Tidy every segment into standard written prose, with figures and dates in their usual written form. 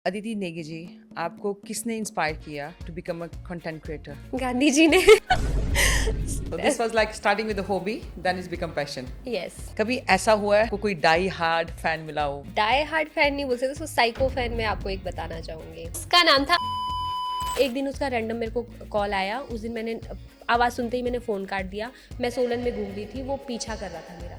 अदिति नेगी जी, आपको किसने इंस्पायर किया to become a content creator? Gandhi ji ने। So this was like starting with a hobby, then it's become passion. Yes, कभी ऐसा हुआ है कोई डाई हार्ड फैन मिला हो? डाई हार्ड फैन नहीं बोल सकते उसको, साइको फैन मैं आपको एक बताना चाहूंगी। उसका नाम था। एक दिन उसका रैंडम मेरे को कॉल आया। उस दिन मैंने आवाज़ सुनते ही मैंने फ़ोन काट दिया। मैं सोलन में घूम रही थी, वो पीछा कर रहा था मेरा।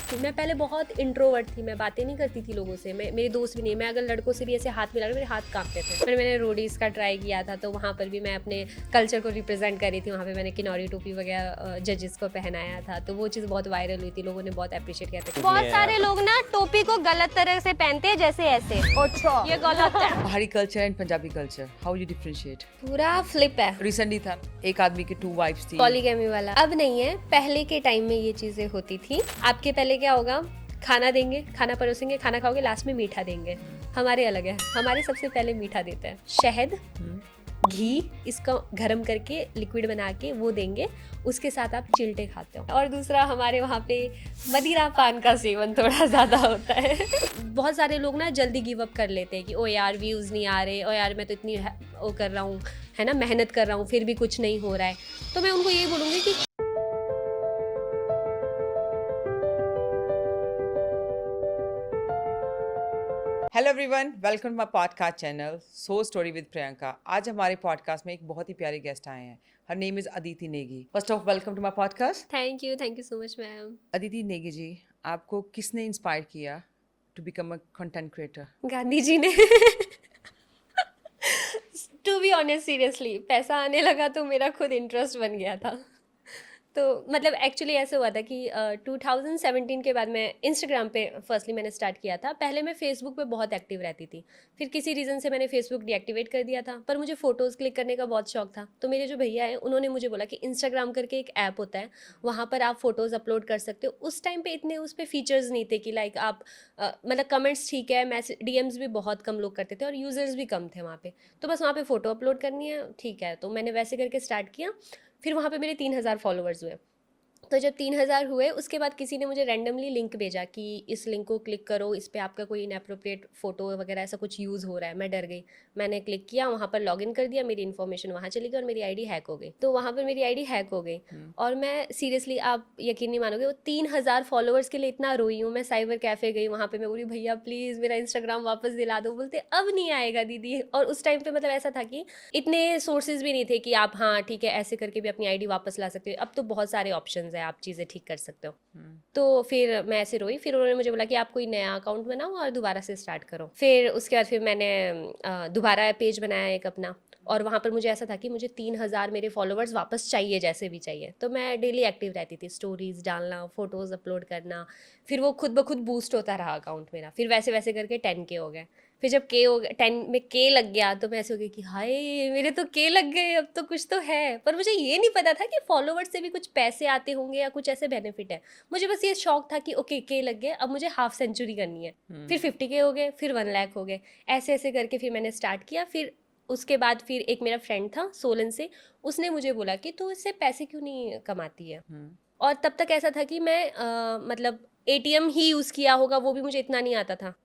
तो मैं पहले बहुत इंट्रोवर्ट थी, मैं बातें नहीं करती थी लोगों से, मेरे दोस्त भी नहीं। मैं अगर लड़कों से भी ऐसे हाथ मिला मेरे हाथ कांपते थे। फिर मैंने रोडीज़ का ट्राई किया था, तो वहाँ पर भी मैं अपने कल्चर को रिप्रेजेंट कर रही थी। वहाँ पे मैंने किनौरी टोपी वगैरह जजेस को पहनाया था, तो वो चीज़ बहुत वायरल हुई थी, लोगों ने बहुत अप्रिशिएट किया था। बहुत सारे लोग ना टोपी को गलत तरह से पहनते हैं, जैसे ऐसे। अच्छा, ये गलत है। पहाड़ी culture and Punjabi culture, how you differentiate? पूरा फ्लिप है। रिसेंटली था एक आदमी की 2 वाइफ्स थी। पॉलीगैमी वाला अब नहीं है, पहले के टाइम में ये चीजें होती थी। आपके पहले क्या होगा, खाना देंगे, खाना परोसेंगे, खाना खाओगे, लास्ट में मीठा देंगे। हमारे अलग है, हमारे सबसे पहले मीठा देते हैं। शहद, घी, इसका गरम करके लिक्विड बना के वो देंगे, उसके साथ आप चिल्टे खाते हो। और दूसरा हमारे वहाँ पे मदिरा पान का सेवन थोड़ा ज़्यादा होता है। बहुत सारे लोग ना जल्दी गिव अप कर लेते हैं कि ओ यार व्यूज़ नहीं आ रहे, ओ यार मैं तो इतनी वो कर रहा हूँ, है ना, मेहनत कर रहा हूँ, फिर भी कुछ नहीं हो रहा है। तो मैं उनको यही बोलूँगी कि hello everyone, welcome to my podcast channel so story with Priyanka. आज हमारे पॉडकास्ट में एक बहुत ही प्यारे गेस्ट आए हैं। Her name is Aditi Negi. First of welcome to my podcast. Thank you so much ma'am. Aditi Negi ji, आपको किसने इंस्पायर किया to become a content creator? Gandhi ji ने। टू बी ऑनेस्ट, सीरियसली पैसा आने लगा तो मेरा खुद इंटरेस्ट बन गया था। तो मतलब एक्चुअली ऐसे हुआ था कि 2017 के बाद मैं इंस्टाग्राम पे फर्स्टली मैंने स्टार्ट किया था। पहले मैं फेसबुक पे बहुत एक्टिव रहती थी, फिर किसी रीज़न से मैंने फेसबुक डीएक्टिवेट कर दिया था। पर मुझे फ़ोटोज़ क्लिक करने का बहुत शौक था, तो मेरे जो भैया हैं उन्होंने मुझे बोला कि इंस्टाग्राम करके एक ऐप होता है, वहाँ पर आप फ़ोटोज़ अपलोड कर सकते हो। उस टाइम पे इतने उस पर फीचर्स नहीं थे कि लाइक आप मतलब कमेंट्स ठीक है, मैसेज डीएम्स भी बहुत कम लोग करते थे और यूज़र्स भी कम थे वहाँ पे। तो बस वहाँ पे फ़ोटो अपलोड करनी है, ठीक है, तो मैंने वैसे करके स्टार्ट किया। फिर वहाँ पे मेरे 3,000 फॉलोअर्स हुए। तो जब 3,000 हुए, उसके बाद किसी ने मुझे रैंडमली लिंक भेजा कि इस लिंक को क्लिक करो, इस पे आपका कोई इनएप्रोप्रिएट फ़ोटो वगैरह ऐसा कुछ यूज़ हो रहा है। मैं डर गई, मैंने क्लिक किया, वहाँ पर लॉगिन कर दिया, मेरी इन्फॉर्मेशन वहाँ चली गई और मेरी आईडी हैक हो गई। तो वहाँ पर मेरी आईडी हैक हो गई और मैं सीरियसली, आप यकीन नहीं मानोगे, वो 3,000 फॉलोअर्स के लिए इतना रोई हूँ। मैं साइबर कैफ़े गई, वहाँ पर मैं बोली भैया प्लीज़ मेरा इंस्टाग्राम वापस दिला दो। बोलते अब नहीं आएगा दीदी। और उस टाइम पर मतलब ऐसा था कि इतने सोर्सेज भी नहीं थे कि आप हाँ ठीक है ऐसे करके भी अपनी आईडी वापस ला सकते हो। अब तो बहुत सारे ऑप्शंस हैं, आप चीज़ें ठीक कर सकते हो। तो फिर मैं ऐसे रोई, फिर उन्होंने मुझे बोला कि आप कोई नया अकाउंट बनाओ और दोबारा से स्टार्ट करो। फिर उसके बाद फिर मैंने दोबारा पेज बनाया एक अपना, और वहाँ पर मुझे ऐसा था कि मुझे 3,000 मेरे फॉलोअर्स वापस चाहिए, जैसे भी चाहिए। तो मैं डेली एक्टिव रहती थी, स्टोरीज डालना, फोटोज़ अपलोड करना। फिर वो खुद ब खुद बूस्ट होता रहा अकाउंट मेरा। फिर वैसे वैसे करके 10K हो गए। फिर जब के हो गया, 10 में के लग गया, तो मैं ऐसे हो गई कि हाय मेरे तो के लग गए, अब तो कुछ तो है। पर मुझे ये नहीं पता था कि फॉलोवर्स से भी कुछ पैसे आते होंगे या कुछ ऐसे बेनिफिट है। मुझे बस ये शौक था कि ओके के लग गए, अब मुझे हाफ सेंचुरी करनी है। फिर 50K हो गए, फिर 1 लाख हो गए। ऐसे ऐसे करके फिर मैंने स्टार्ट किया। फिर उसके बाद फिर एक मेरा फ्रेंड था सोलन से, उसने मुझे बोला कि तू इससे पैसे क्यों नहीं कमाती है। और तब तक ऐसा था कि मैं मतलब एटीएम ही यूज़ किया होगा, वो भी मुझे इतना नहीं आता था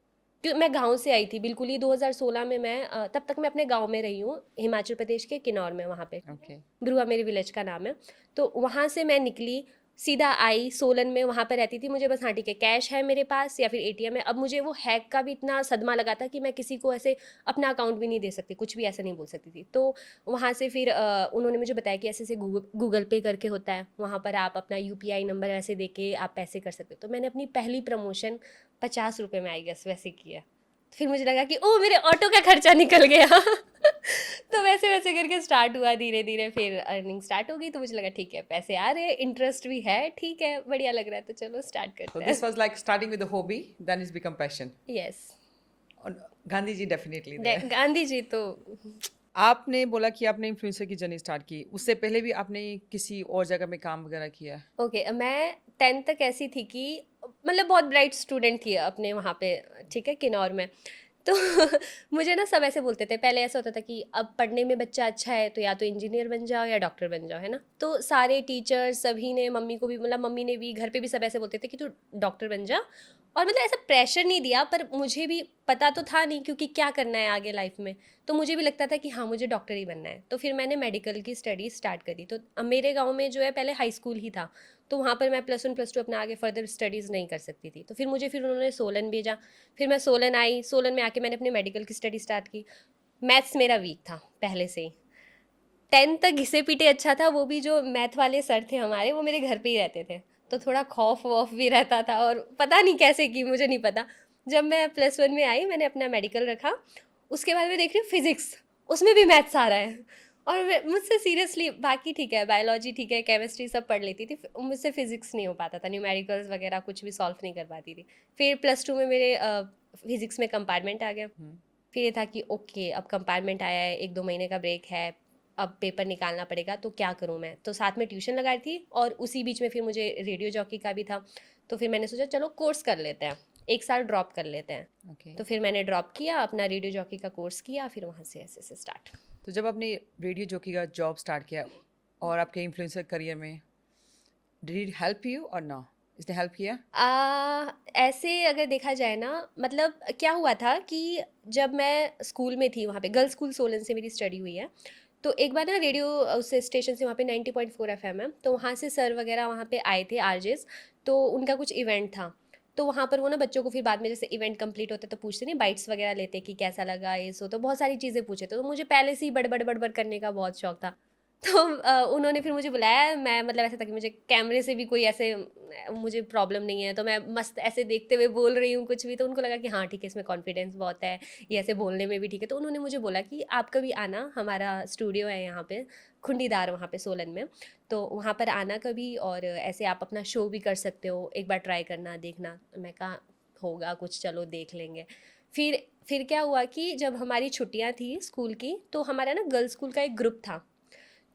क्योंकि मैं गांव से आई थी बिल्कुल ही। 2016 में मैं तब तक मैं अपने गांव में रही हूँ, हिमाचल प्रदेश के किन्नौर में, वहाँ पे ओके। ब्रुआ मेरे विलेज का नाम है। तो वहाँ से मैं निकली, सीधा आई सोलन में, वहाँ पर रहती थी। मुझे बस हाँ ठीक है कैश है मेरे पास या फिर एटीएम है। अब मुझे वो हैक का भी इतना सदमा लगा था कि मैं किसी को ऐसे अपना अकाउंट भी नहीं दे सकती, कुछ भी ऐसा नहीं बोल सकती थी। तो वहाँ से फिर उन्होंने मुझे बताया कि ऐसे ऐसे गूगल पे करके होता है, वहाँ पर आप अपना यूपीआई नंबर ऐसे दे के आप पैसे कर सकते हो। तो मैंने अपनी पहली प्रमोशन 50 रुपये में आई गेस वैसे किया। फिर मुझे लगा कि ओ मेरे ऑटो का खर्चा निकल गया। तो वैसे वैसे करके स्टार्ट हुआ, धीरे धीरे फिर अर्निंग स्टार्ट हो गई। तो मुझे लगा ठीक है पैसे आ रहे हैं, इंटरेस्ट भी है, ठीक है बढ़िया लग रहा है, तो चलो स्टार्ट So करते this हैं। was like starting with a hobby, then it's become passion. Yes, और गांधी जी डेफिनेटली there. गांधी जी तो आपने बोला कि आपने इन्फ्लुएंसर की जर्नी स्टार्ट की, उससे पहले भी आपने किसी और जगह में काम वगैरह किया है? ओके। मैं 10th तक ऐसी थी कि मतलब बहुत ब्राइट स्टूडेंट थी अपने वहाँ पे, ठीक है, किन्नौर में। तो मुझे ना सब ऐसे बोलते थे, पहले ऐसा होता था कि अब पढ़ने में बच्चा अच्छा है तो या तो इंजीनियर बन जाओ या डॉक्टर बन जाओ, है ना। तो सारे टीचर्स सभी ने, मम्मी को भी, मतलब मम्मी ने भी, घर पे भी सब ऐसे बोलते थे कि तू डॉक्टर बन जा और मतलब ऐसा प्रेशर नहीं दिया, पर मुझे भी पता तो था नहीं क्योंकि क्या करना है आगे लाइफ में। तो मुझे भी लगता था कि हाँ मुझे डॉक्टर ही बनना है। तो फिर मैंने मेडिकल की स्टडी स्टार्ट करी। तो अब मेरे गांव में जो है पहले हाई स्कूल ही था, तो वहाँ पर मैं +1 +2 अपना आगे फर्दर स्टडीज़ नहीं कर सकती थी। तो फिर उन्होंने सोलन भेजा। फिर मैं सोलन आई, सोलन में आके मैंने अपने मेडिकल की स्टडी स्टार्ट की। मैथ्स मेरा वीक था पहले से ही। 10th तक घिसे पीटे अच्छा था, वो भी जो मैथ वाले सर थे हमारे वो मेरे घर पे ही रहते थे। तो थोड़ा खौफ वौफ भी रहता था, और पता नहीं कैसे की, मुझे नहीं पता। जब मैं +1 में आई मैंने अपना मेडिकल रखा। उसके बाद मैं देख रही हूँ फिजिक्स, उसमें भी मैथ्स आ रहा है। और मुझसे सीरियसली, बाकी ठीक है बायोलॉजी ठीक है केमिस्ट्री सब पढ़ लेती थी, मुझसे फिजिक्स नहीं हो पाता था, न्यूमेरिकल्स वगैरह कुछ भी सॉल्व नहीं कर पाती थी। फिर +2 में मेरे फिजिक्स में कंपार्टमेंट आ गया। फिर ये था कि ओके अब कंपार्टमेंट आया है, 1-2 महीने का ब्रेक है, अब पेपर निकालना पड़ेगा, तो क्या करूँ मैं। तो साथ में ट्यूशन लगाई थी, और उसी बीच में फिर मुझे रेडियो जॉकी का भी था। तो फिर मैंने सोचा चलो कोर्स कर लेते हैं, 1 साल ड्रॉप कर लेते हैं। ओके। तो फिर मैंने ड्रॉप किया, अपना रेडियो जॉकी का कोर्स किया, फिर वहाँ से ऐसे ऐसे स्टार्ट। तो जब आपने रेडियो जॉकी का जॉब स्टार्ट किया और आपके इन्फ्लुएंसर करियर में, डिड इट हेल्प यू और ना, इसने हेल्प किया? ऐसे अगर देखा जाए ना, मतलब क्या हुआ था कि जब मैं स्कूल में थी, वहाँ पे गर्ल्स स्कूल सोलन से मेरी स्टडी हुई है। तो एक बार ना रेडियो उस स्टेशन से, वहाँ पे 90.4 FM है, तो वहाँ से सर वगैरह वहाँ पे आए थे आरजेस। तो उनका कुछ इवेंट था। तो वहाँ पर वो ना बच्चों को फिर बाद में जैसे इवेंट कंप्लीट होते तो पूछते नहीं, बाइट्स वगैरह लेते कि कैसा लगा ये सो, तो बहुत सारी चीज़ें पूछे थे। तो मुझे पहले से ही बड़बड़ बड़बड़ करने का बहुत शौक था। तो उन्होंने फिर मुझे बुलाया। मैं मतलब ऐसा था कि मुझे कैमरे से भी कोई ऐसे मुझे प्रॉब्लम नहीं है, तो मैं मस्त ऐसे देखते हुए बोल रही हूँ कुछ भी, तो उनको लगा कि हाँ ठीक है इसमें कॉन्फिडेंस बहुत है, ये ऐसे बोलने में भी ठीक है। तो उन्होंने मुझे बोला कि आप कभी आना, हमारा स्टूडियो है यहाँ पे खुंडीदार, वहाँ पे सोलन में, तो वहाँ पर आना कभी, और ऐसे आप अपना शो भी कर सकते हो, एक बार ट्राई करना देखना। मैं कहा होगा कुछ, चलो देख लेंगे। फिर क्या हुआ कि जब हमारी छुट्टियाँ थी स्कूल की, तो हमारा ना गर्ल्स स्कूल का एक ग्रुप था।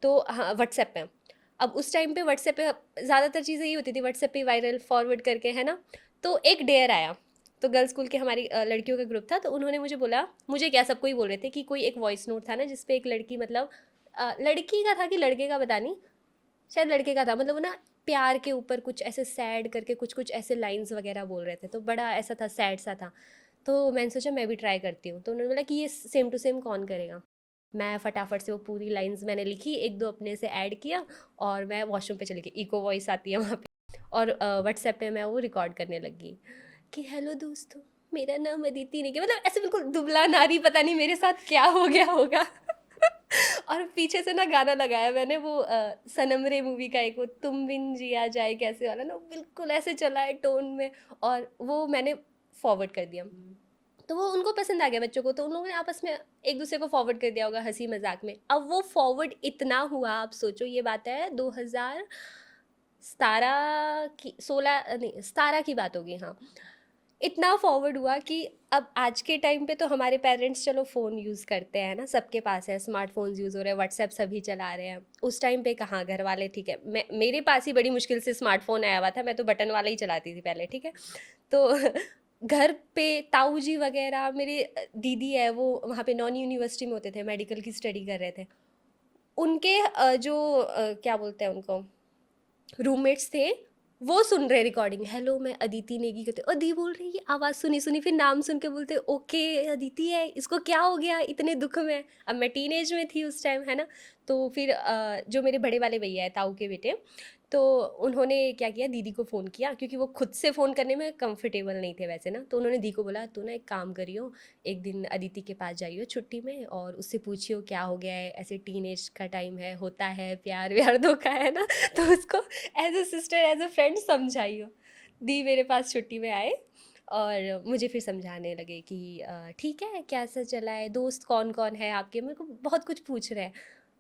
तो हाँ व्हाट्सएप पे, अब उस टाइम पे व्हाट्सएप पे ज़्यादातर चीज़ें ये होती थी, व्हाट्सएप पे वायरल फॉरवर्ड करके, है ना। तो एक डेयर आया। तो गर्ल्स स्कूल के हमारी लड़कियों का ग्रुप था, तो उन्होंने मुझे बोला, मुझे क्या सबको ही बोल रहे थे कि कोई एक वॉइस नोट था ना जिसपे एक लड़की, मतलब लड़की का था कि लड़के का पता नहीं, शायद लड़के का था, मतलब वो ना प्यार के ऊपर कुछ ऐसे सैड करके कुछ कुछ ऐसे लाइंस वगैरह बोल रहे थे, तो बड़ा ऐसा था, सैड सा था। तो मैंने सोचा मैं भी ट्राई करती हूँ। तो उन्होंने बोला कि ये सेम टू सेम कौन करेगा। मैं फटाफट से वो पूरी लाइंस मैंने लिखी, 1-2 अपने से ऐड किया, और मैं वॉशरूम पे चली गई, इको वॉइस आती है वहाँ पे, और व्हाट्सएप पे मैं वो रिकॉर्ड करने लगी कि हेलो दोस्तों, मेरा नाम अदिति नहीं, मतलब ऐसे बिल्कुल दुबला नारी, पता नहीं मेरे साथ क्या हो गया होगा। और पीछे से ना गाना लगाया मैंने, वो सनम रे मूवी का एक, वो तुम बिन जिया जाए कैसे वाला ना, बिल्कुल ऐसे चला है टोन में, और वो मैंने फॉरवर्ड कर दिया। तो वो उनको पसंद आ गया बच्चों को, तो उन लोगों ने आपस में एक दूसरे को फॉरवर्ड कर दिया होगा हंसी मजाक में। अब वो फॉरवर्ड इतना हुआ, आप सोचो ये बात है 2017 की, 16 नहीं 17 की बात होगी, हाँ। इतना फॉरवर्ड हुआ कि अब आज के टाइम पे तो हमारे पेरेंट्स चलो फ़ोन यूज़ करते हैं ना, सबके पास है, स्मार्टफोन्स यूज़ हो रहे हैं, व्हाट्सएप सभी चला रहे हैं। उस टाइम पे कहाँ घर वाले, ठीक है मैं, मेरे पास ही बड़ी मुश्किल से स्मार्टफोन आया हुआ था, मैं तो बटन वाला ही चलाती थी पहले, ठीक है। तो घर पे ताऊ जी वगैरह, मेरे दीदी है वो वहाँ पे नॉन यूनिवर्सिटी में होते थे, मेडिकल की स्टडी कर रहे थे। उनके जो क्या बोलते हैं उनको, रूममेट्स थे, वो सुन रहे रिकॉर्डिंग, हेलो मैं अदिति नेगी, कहते अदी बोल रही है, आवाज़ सुनी सुनी, फिर नाम सुन के बोलते ओके अदिति है, इसको क्या हो गया इतने दुख में। अब मैं टीनेज में थी उस टाइम, है ना। तो फिर जो मेरे बड़े वाले भैया है ताऊ के बेटे, तो उन्होंने क्या किया, दीदी को फ़ोन किया, क्योंकि वो खुद से फ़ोन करने में कंफर्टेबल नहीं थे वैसे ना। तो उन्होंने दी को बोला तू ना एक काम करियो, एक दिन अदिति के पास जाइयो छुट्टी में, और उससे पूछियो क्या हो गया है, ऐसे टीनेज का टाइम है, होता है प्यार व्यार धोखा, है ना। तो उसको as a sister as a friend समझाइयो। दी मेरे पास छुट्टी में आए, और मुझे फिर समझाने लगे कि ठीक है कैसा चला है, दोस्त कौन कौन है आपके, मेरे को बहुत कुछ पूछ रहे हैं।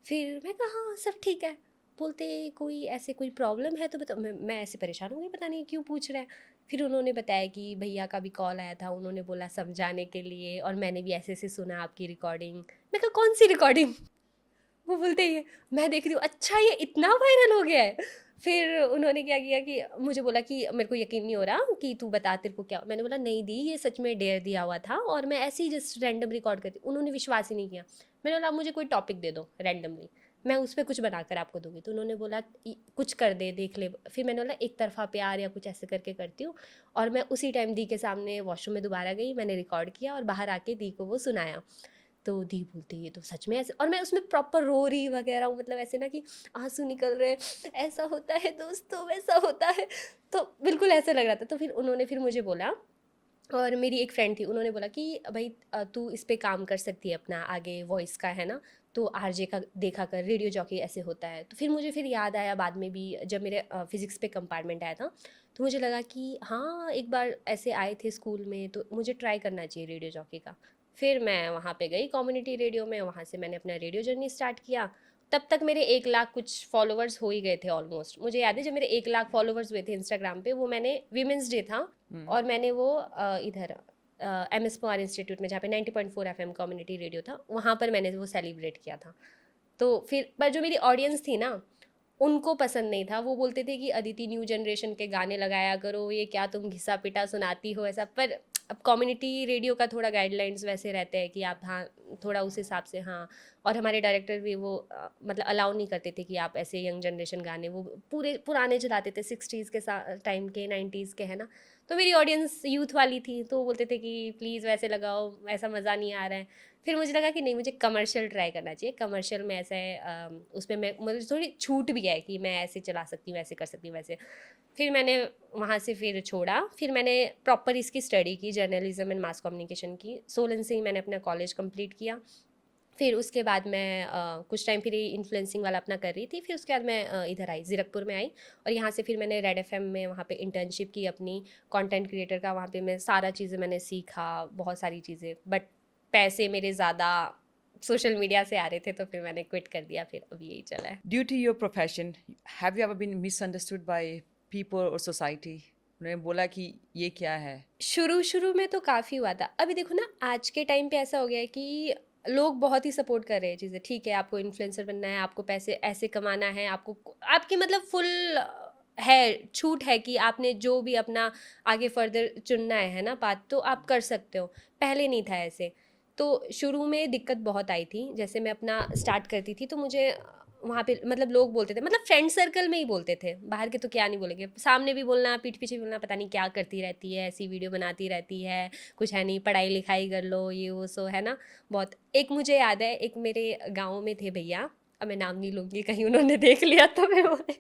फिर मैं कहा हाँ सब ठीक है। बोलते कोई ऐसे कोई प्रॉब्लम है तो बताओ। मैं ऐसे परेशान हो गई, पता नहीं क्यों पूछ रहे हैं। फिर उन्होंने बताया कि भैया का भी कॉल आया था, उन्होंने बोला समझाने के लिए, और मैंने भी ऐसे ऐसे सुना आपकी रिकॉर्डिंग। मैं कहा कौन सी रिकॉर्डिंग। वो बोलते ही है, मैं देख रही हूँ अच्छा ये इतना वायरल हो गया है। फिर उन्होंने क्या किया कि मुझे बोला कि मेरे को यकीन नहीं हो रहा कि तू बता तेरे को क्या। मैंने बोला नहीं दी, ये सच में डेयर दिया हुआ था, और मैं ऐसे ही जस्ट रैंडम रिकॉर्ड करती। उन्होंने विश्वास ही नहीं किया। मैंने बोला आप मुझे कोई टॉपिक दे दो रैंडमली, मैं उस पे कुछ बनाकर आपको दूंगी। तो उन्होंने बोला कुछ कर दे, देख ले। फिर मैंने बोला एक तरफा प्यार या कुछ ऐसे करके करती हूँ। और मैं उसी टाइम दी के सामने वॉशरूम में दोबारा गई, मैंने रिकॉर्ड किया और बाहर आके दी को वो सुनाया। तो दी बोलती ये तो सच में ऐसे, और मैं उसमें प्रॉपर रो रही वगैरह हूँ, मतलब ऐसे ना कि आंसू निकल रहे हैं, ऐसा होता है दोस्तों, वैसा होता है। तो बिल्कुल ऐसे लग रहा था। तो फिर उन्होंने फिर मुझे बोला, और मेरी एक फ्रेंड थी, उन्होंने बोला कि भाई तू इस पे काम कर सकती है अपना आगे, वॉइस का है ना, तो आरजे का देखा कर, रेडियो जॉकी ऐसे होता है। तो फिर मुझे फिर याद आया बाद में भी, जब मेरे फिज़िक्स पे कंपार्टमेंट आया था, तो मुझे लगा कि हाँ एक बार ऐसे आए थे स्कूल में, तो मुझे ट्राई करना चाहिए रेडियो जॉकी का। फिर मैं वहाँ पे गई कम्युनिटी रेडियो में, वहाँ से मैंने अपना रेडियो जर्नी स्टार्ट किया। तब तक मेरे 1 लाख कुछ फॉलोअर्स हो ही गए थे ऑलमोस्ट। मुझे याद है जब मेरे 1 लाख फॉलोअर्स हुए थे इंस्टाग्राम पे, वो मैंने वीमेंस डे था, और मैंने वो इधर एम एस पवार इंस्टीट्यूट में, जहाँ पे 90.4 FM कम्युनिटी रेडियो था, वहाँ पर मैंने वो सेलिब्रेट किया था। तो फिर पर जो मेरी ऑडियंस थी ना, उनको पसंद नहीं था। वो बोलते थे कि अदिति न्यू जनरेशन के गाने लगाया करो, ये क्या तुम घिसा पिटा सुनाती हो, ऐसा। पर अब कम्युनिटी रेडियो का थोड़ा गाइडलाइंस वैसे रहते हैं कि आप हाँ थोड़ा उस हिसाब से, हाँ। और हमारे डायरेक्टर भी वो मतलब अलाउ नहीं करते थे कि आप ऐसे यंग जनरेशन गाने, वो पूरे पुराने चलाते थे, 60s के टाइम के, 90s के, है ना। तो मेरी ऑडियंस यूथ वाली थी, तो वो बोलते थे कि प्लीज़ वैसे लगाओ, ऐसा मज़ा नहीं आ रहा है। फिर मुझे लगा कि नहीं, मुझे कमर्शियल ट्राई करना चाहिए। कमर्शियल में ऐसे उसमें मैं, मुझे थोड़ी छूट भी है कि मैं ऐसे चला सकती हूँ, ऐसे कर सकती हूँ, वैसे। फिर मैंने वहाँ से फिर छोड़ा। फिर मैंने प्रॉपर इसकी स्टडी की, जर्नलिज्म एंड मास कम्युनिकेशन की। सोलन से ही मैंने अपना कॉलेज कंप्लीट किया। फिर उसके बाद मैं कुछ टाइम फिर इन्फ्लुएंसिंग वाला अपना कर रही थी। फिर उसके बाद मैं इधर आई, ज़ीरकपुर में आई, और यहाँ से फिर मैंने रेड एफएम में वहाँ पे इंटर्नशिप की अपनी, कंटेंट क्रिएटर का। वहाँ पे मैं सारा चीज़ें मैंने सीखा, बहुत सारी चीज़ें। बट पैसे मेरे ज़्यादा सोशल मीडिया से आ रहे थे, तो फिर मैंने क्विट कर दिया। फिर अभी यही चला है। Due to your profession, have you ever been misunderstood by people or society? उन्होंने बोला कि ये क्या है? शुरू में तो काफ़ी हुआ था। अभी देखो ना, आज के टाइम पे ऐसा हो गया है कि लोग बहुत ही सपोर्ट कर रहे हैं चीज़ें। ठीक है, आपको इन्फ्लुएंसर बनना है, आपको पैसे ऐसे कमाना है, आपको आपकी मतलब फुल है, छूट है कि आपने जो भी अपना आगे फर्दर चुनना है ना पाथ, तो आप कर सकते हो। पहले नहीं था ऐसे। तो शुरू में दिक्कत बहुत आई थी। जैसे मैं अपना स्टार्ट करती थी, तो मुझे वहाँ पे मतलब लोग बोलते थे, मतलब फ्रेंड सर्कल में ही बोलते थे, बाहर के तो क्या नहीं बोलेंगे, सामने भी बोलना, पीठ पीछे भी बोलना, पता नहीं क्या करती रहती है, ऐसी वीडियो बनाती रहती है, कुछ है नहीं, पढ़ाई लिखाई कर लो, ये वो सो, है ना। बहुत। एक मुझे याद है, एक मेरे गाँव में थे भैया, अब मैं नाम नहीं लूँगी, कहीं उन्होंने देख लिया तो मैं बोले,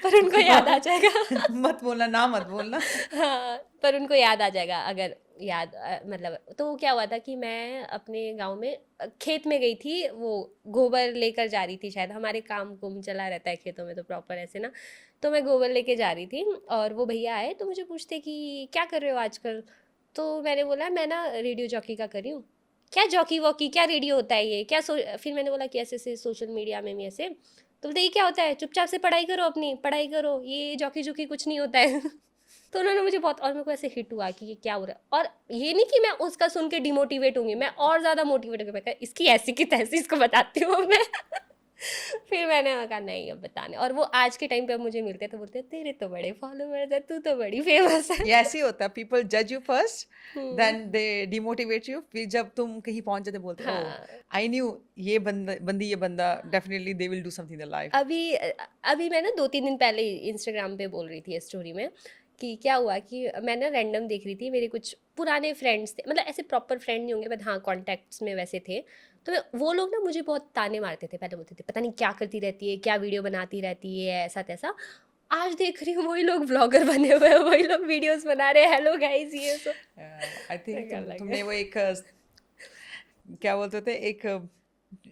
पर उनको याद आ जाएगा। मत बोलना, ना मत बोलना। हाँ, पर उनको याद आ जाएगा अगर याद मतलब। तो क्या हुआ था कि मैं अपने गांव में खेत में गई थी, वो गोबर लेकर जा रही थी, शायद हमारे काम कुम चला रहता है खेतों में तो प्रॉपर ऐसे ना। तो मैं गोबर लेके जा रही थी, और वो भैया आए तो मुझे पूछते कि क्या कर रहे हो आजकल। तो मैंने बोला मैं ना रेडियो जॉकी का कर रही हूँ। क्या जॉकी वॉकी, क्या रेडियो होता है ये, क्या फिर मैंने बोला कि ऐसे ऐसे सोशल मीडिया में भी ऐसे। तो बोलते ये क्या होता है, चुपचाप से पढ़ाई करो, अपनी पढ़ाई करो, ये जॉकी जॉकी कुछ नहीं होता है। तो उन्होंने मुझे बहुत, और मेरे को ऐसे हिट हुआ कि ये क्या हो रहा है। और ये नहीं कि मैं उसका सुन के डिमोटिवेट होंगी, मैं और ज़्यादा मोटिवेट होगी, मैं कहा इसकी ऐसी की तैसी इसको बताती हूँ मैं। फिर मैंने कहा नहीं अब बताने। और वो आज के टाइम पे अब मुझे मिलते हैं तो बोलते हैं तेरे तो बड़े फॉलोअर्स है, तू तो बड़ी फेमस है। ये ऐसे ही होता है, पीपल जज you first, hmm, then they demotivate you, फिर जब तुम कहीं पहुंच जाते बोलते ओह हाँ। आई न्यू ये बंदी ये बंदा definitely they will do something in life. अभी मैं ना 2-3 दिन पहले इंस्टाग्राम पे बोल रही थी स्टोरी में कि क्या हुआ कि मैं ना रैंडम देख रही थी, मेरे कुछ पुराने फ्रेंड्स थे, मतलब ऐसे प्रॉपर फ्रेंड नहीं होंगे बट हाँ कॉन्टैक्ट्स में वैसे थे। तो वो लोग ना मुझे बहुत ताने मारते थे, पहले बोलते थे पता नहीं क्या करती रहती है, क्या वीडियो बनाती रहती है, ऐसा तैसा। आज देख रही हूँ वही लोग ब्लॉगर बने हुए हैं, वही लोग वीडियोस बना रहे हैं, हेलो गाइस ये सब। आई थिंक अलग तुमने है। वो एक क्या बोलते थे, एक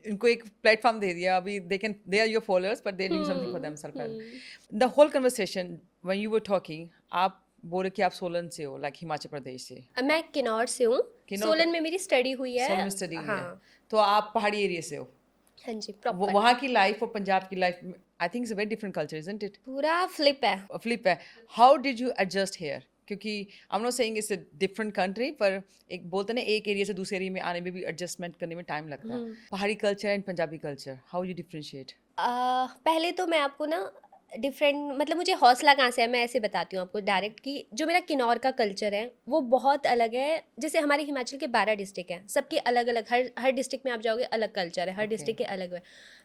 इनको एक प्लेटफॉर्म दे दिया अभी, they are your followers but they doing something for themself. Hmm. The whole conversation when you were talking, आप बोल रहे कि आप सोलन से हो, लाइक हिमाचल प्रदेश से। मैं किन्नौर से हूँ। किन्नौर का सोलन में मेरी स्टडी हुई है। सोलन में स्टडी हुई है, हाँ। तो आप पहाड़ी एरिया से हो। हाँ जी, वो प्रॉपर। वहाँ की लाइफ और पंजाब की life, I think it's a very different culture, isn't it? पूरा फ्लिप है। फ्लिप है। How did you adjust here? क्योंकि I am not saying it's a different country, पर एक बोलते हैं ना एक एरिया से दूसरे एरिया में आने में भी एडजस्टमेंट करने में टाइम लगता है। हम्म। पहाड़ी culture and Punjabi culture, how you differentiate? पहले तो मैं आपको ना डिफरेंट, मतलब मुझे हौसला कहाँ से है मैं ऐसे बताती हूँ आपको डायरेक्ट कि जो मेरा किन्नौर का कल्चर है वो बहुत अलग है। जैसे हमारे हिमाचल के 12 डिस्ट्रिक्ट हैं, सबके अलग अलग, हर हर डिस्ट्रिक्ट में आप जाओगे अलग कल्चर है, हर ओके। डिस्ट्रिक्ट के अलग है।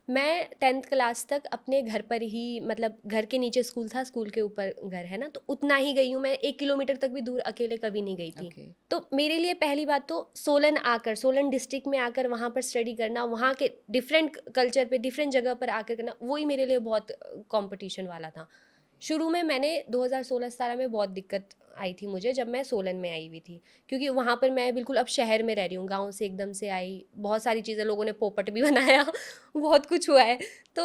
मैं 10th क्लास तक अपने घर पर ही, मतलब घर के नीचे स्कूल था, स्कूल के ऊपर घर है ना, तो उतना ही गई हूँ मैं। 1 किलोमीटर तक भी दूर अकेले कभी नहीं गई थी। ओके। तो मेरे लिए पहली बात तो सोलन डिस्ट्रिक्ट में आकर वहाँ पर स्टडी करना, वहाँ के डिफरेंट कल्चर पे डिफरेंट जगह पर आकर करना, वही मेरे लिए बहुत कंपटीशन वाला था। शुरू में मैंने 2016-17 में बहुत दिक्कत आई थी मुझे, जब मैं सोलन में आई हुई थी, क्योंकि वहाँ पर मैं बिल्कुल अब शहर में रह रही हूँ, गांव से एकदम से आई, बहुत सारी चीज़ें, लोगों ने पोपट भी बनाया बहुत कुछ हुआ है। तो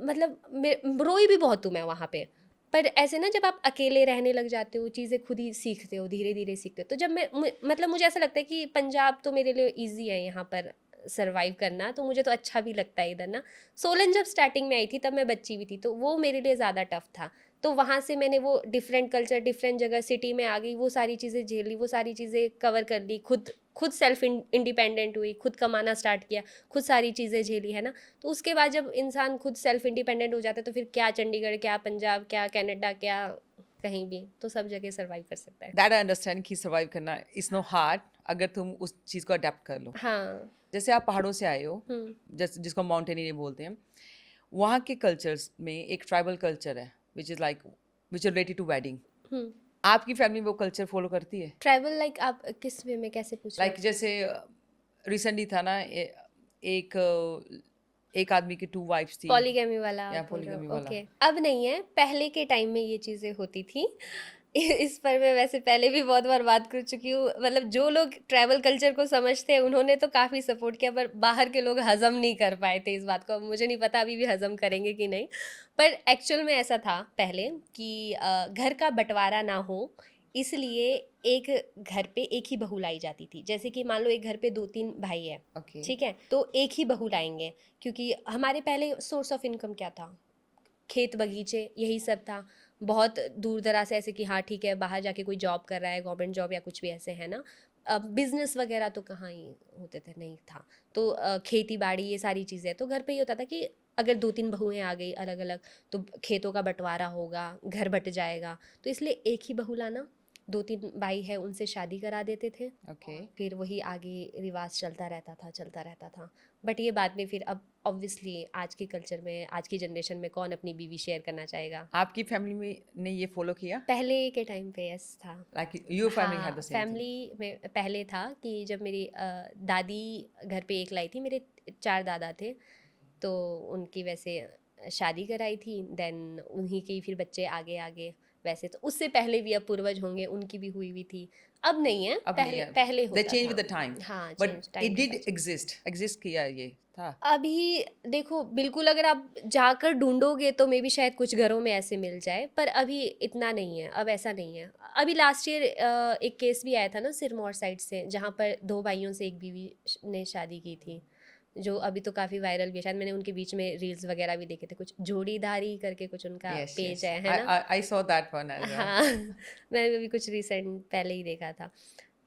मतलब रोई भी बहुत हूँ मैं वहाँ पे। पर ऐसे ना, जब आप अकेले रहने लग जाते हो, चीज़ें खुद ही सीखते हो, धीरे धीरे सीखते हो, तो जब मतलब मुझे ऐसा लगता है कि पंजाब तो मेरे लिए ईजी है यहाँ पर सर्वाइव करना, तो मुझे तो अच्छा भी लगता है इधर ना। सोलन जब स्टार्टिंग में आई थी तब मैं बच्ची भी थी, तो वो मेरे लिए ज़्यादा टफ था। तो वहाँ से मैंने वो डिफरेंट कल्चर, डिफरेंट जगह, सिटी में आ गई, वो सारी चीज़ें झेल ली, वो सारी चीज़ें कवर कर ली, खुद खुद सेल्फ इंडिपेंडेंट हुई, खुद कमाना स्टार्ट किया, खुद सारी चीज़ें झेली, है ना। तो उसके बाद जब इंसान खुद सेल्फ इंडिपेंडेंट हो जाता है, तो फिर क्या चंडीगढ़, क्या पंजाब, क्या कनाडा, क्या कहीं भी, तो सब जगह सर्वाइव कर सकता है। दैट आई अंडरस्टैंड कि सर्वाइव करना इज नो हार्ड अगर तुम उस चीज़ को अडेप्ट कर लो। हाँ। जैसे आप पहाड़ों से आए हो, जैसे जिसको माउंटेनियरिंग बोलते हैं, वहाँ के कल्चर्स में एक ट्राइबल कल्चर है which is like which is related to wedding. आपकी फैमिली वो कल्चर फॉलो करती है? ट्रैवल लाइक आप किस वे में कैसे पूछ रहे लाइक जैसे रिसेंटली था ना एक एक आदमी की 2 वाइफ्स थी, पॉलीगैमी वाला या आप बोल रहे पॉलीगमी हो? वाला। ओके, अब नहीं है, पहले के टाइम में ये चीज़ें होती थी। इस पर मैं वैसे पहले भी बहुत बार बात कर चुकी हूँ, मतलब जो लोग ट्रैवल कल्चर को समझते हैं उन्होंने तो काफ़ी सपोर्ट किया, पर बाहर के लोग हजम नहीं कर पाए थे इस बात को। अब मुझे नहीं पता अभी भी हजम करेंगे कि नहीं, पर एक्चुअल में ऐसा था पहले कि घर का बंटवारा ना हो, इसलिए एक घर पे एक ही बहू लाई जाती थी। जैसे कि मान लो एक घर पे 2-3 भाई है, ओके। ठीक है, तो एक ही बहू लाएंगे, क्योंकि हमारे पहले सोर्स ऑफ इनकम क्या था? खेत बगीचे, यही सब था। बहुत दूर दराज से, ऐसे कि हाँ ठीक है, बाहर जाके कोई जॉब कर रहा है, गवर्नमेंट जॉब या कुछ भी ऐसे, है ना। अब बिजनेस वगैरह तो कहाँ ही होते थे, नहीं था। तो खेती बाड़ी ये सारी चीज़ें, तो घर पे ही होता था कि अगर 2-3 बहुएं आ गई अलग अलग, तो खेतों का बंटवारा होगा, घर बट जाएगा, तो इसलिए एक ही बहू लाना, 2-3 भाई है उनसे शादी करा देते थे, ओके। फिर वही आगे रिवाज चलता रहता था, चलता रहता था। बट ये बाद में फिर, अब ऑब्वियसली आज के कल्चर में, आज की जनरेशन में कौन अपनी बीवी शेयर करना चाहेगा? आपकी फैमिली में ने ये फॉलो किया? पहले के टाइम पे यस था। Like your family had the हाँ, सेम थिंग? फैमिली में पहले था कि जब मेरी दादी घर पे एक लाई थी, मेरे 4 दादा थे, तो उनकी वैसे शादी कराई थी, देन उन्हीं के ही फिर बच्चे आगे आगे, वैसे तो उससे पहले भी अब पूर्वज होंगे, उनकी भी हुई हुई थी। अब नहीं है, अब नहीं पहले है, पहले दे होता चेंज था। विद द टाइम, हाँ, बट चेंज टाइम इट के डिड साथ। एग्जिस्ट किया ये था। अभी देखो, बिल्कुल अगर आप जाकर ढूंढोगे तो मे बी शायद कुछ घरों में ऐसे मिल जाए, पर अभी इतना नहीं है, अब ऐसा नहीं है। अभी लास्ट ईयर एक केस भी आया था ना सिरमौर साइड से, जहाँ पर 2 भाइयों से एक बीवी ने शादी की थी, जो अभी तो काफ़ी वायरल भी है। शायद मैंने उनके बीच में रील्स वगैरह भी देखे थे, कुछ जोड़ीदारी करके कुछ उनका यस पेज यस, है ना। I saw that one as well. हाँ। मैंने अभी कुछ रिसेंट पहले ही देखा था।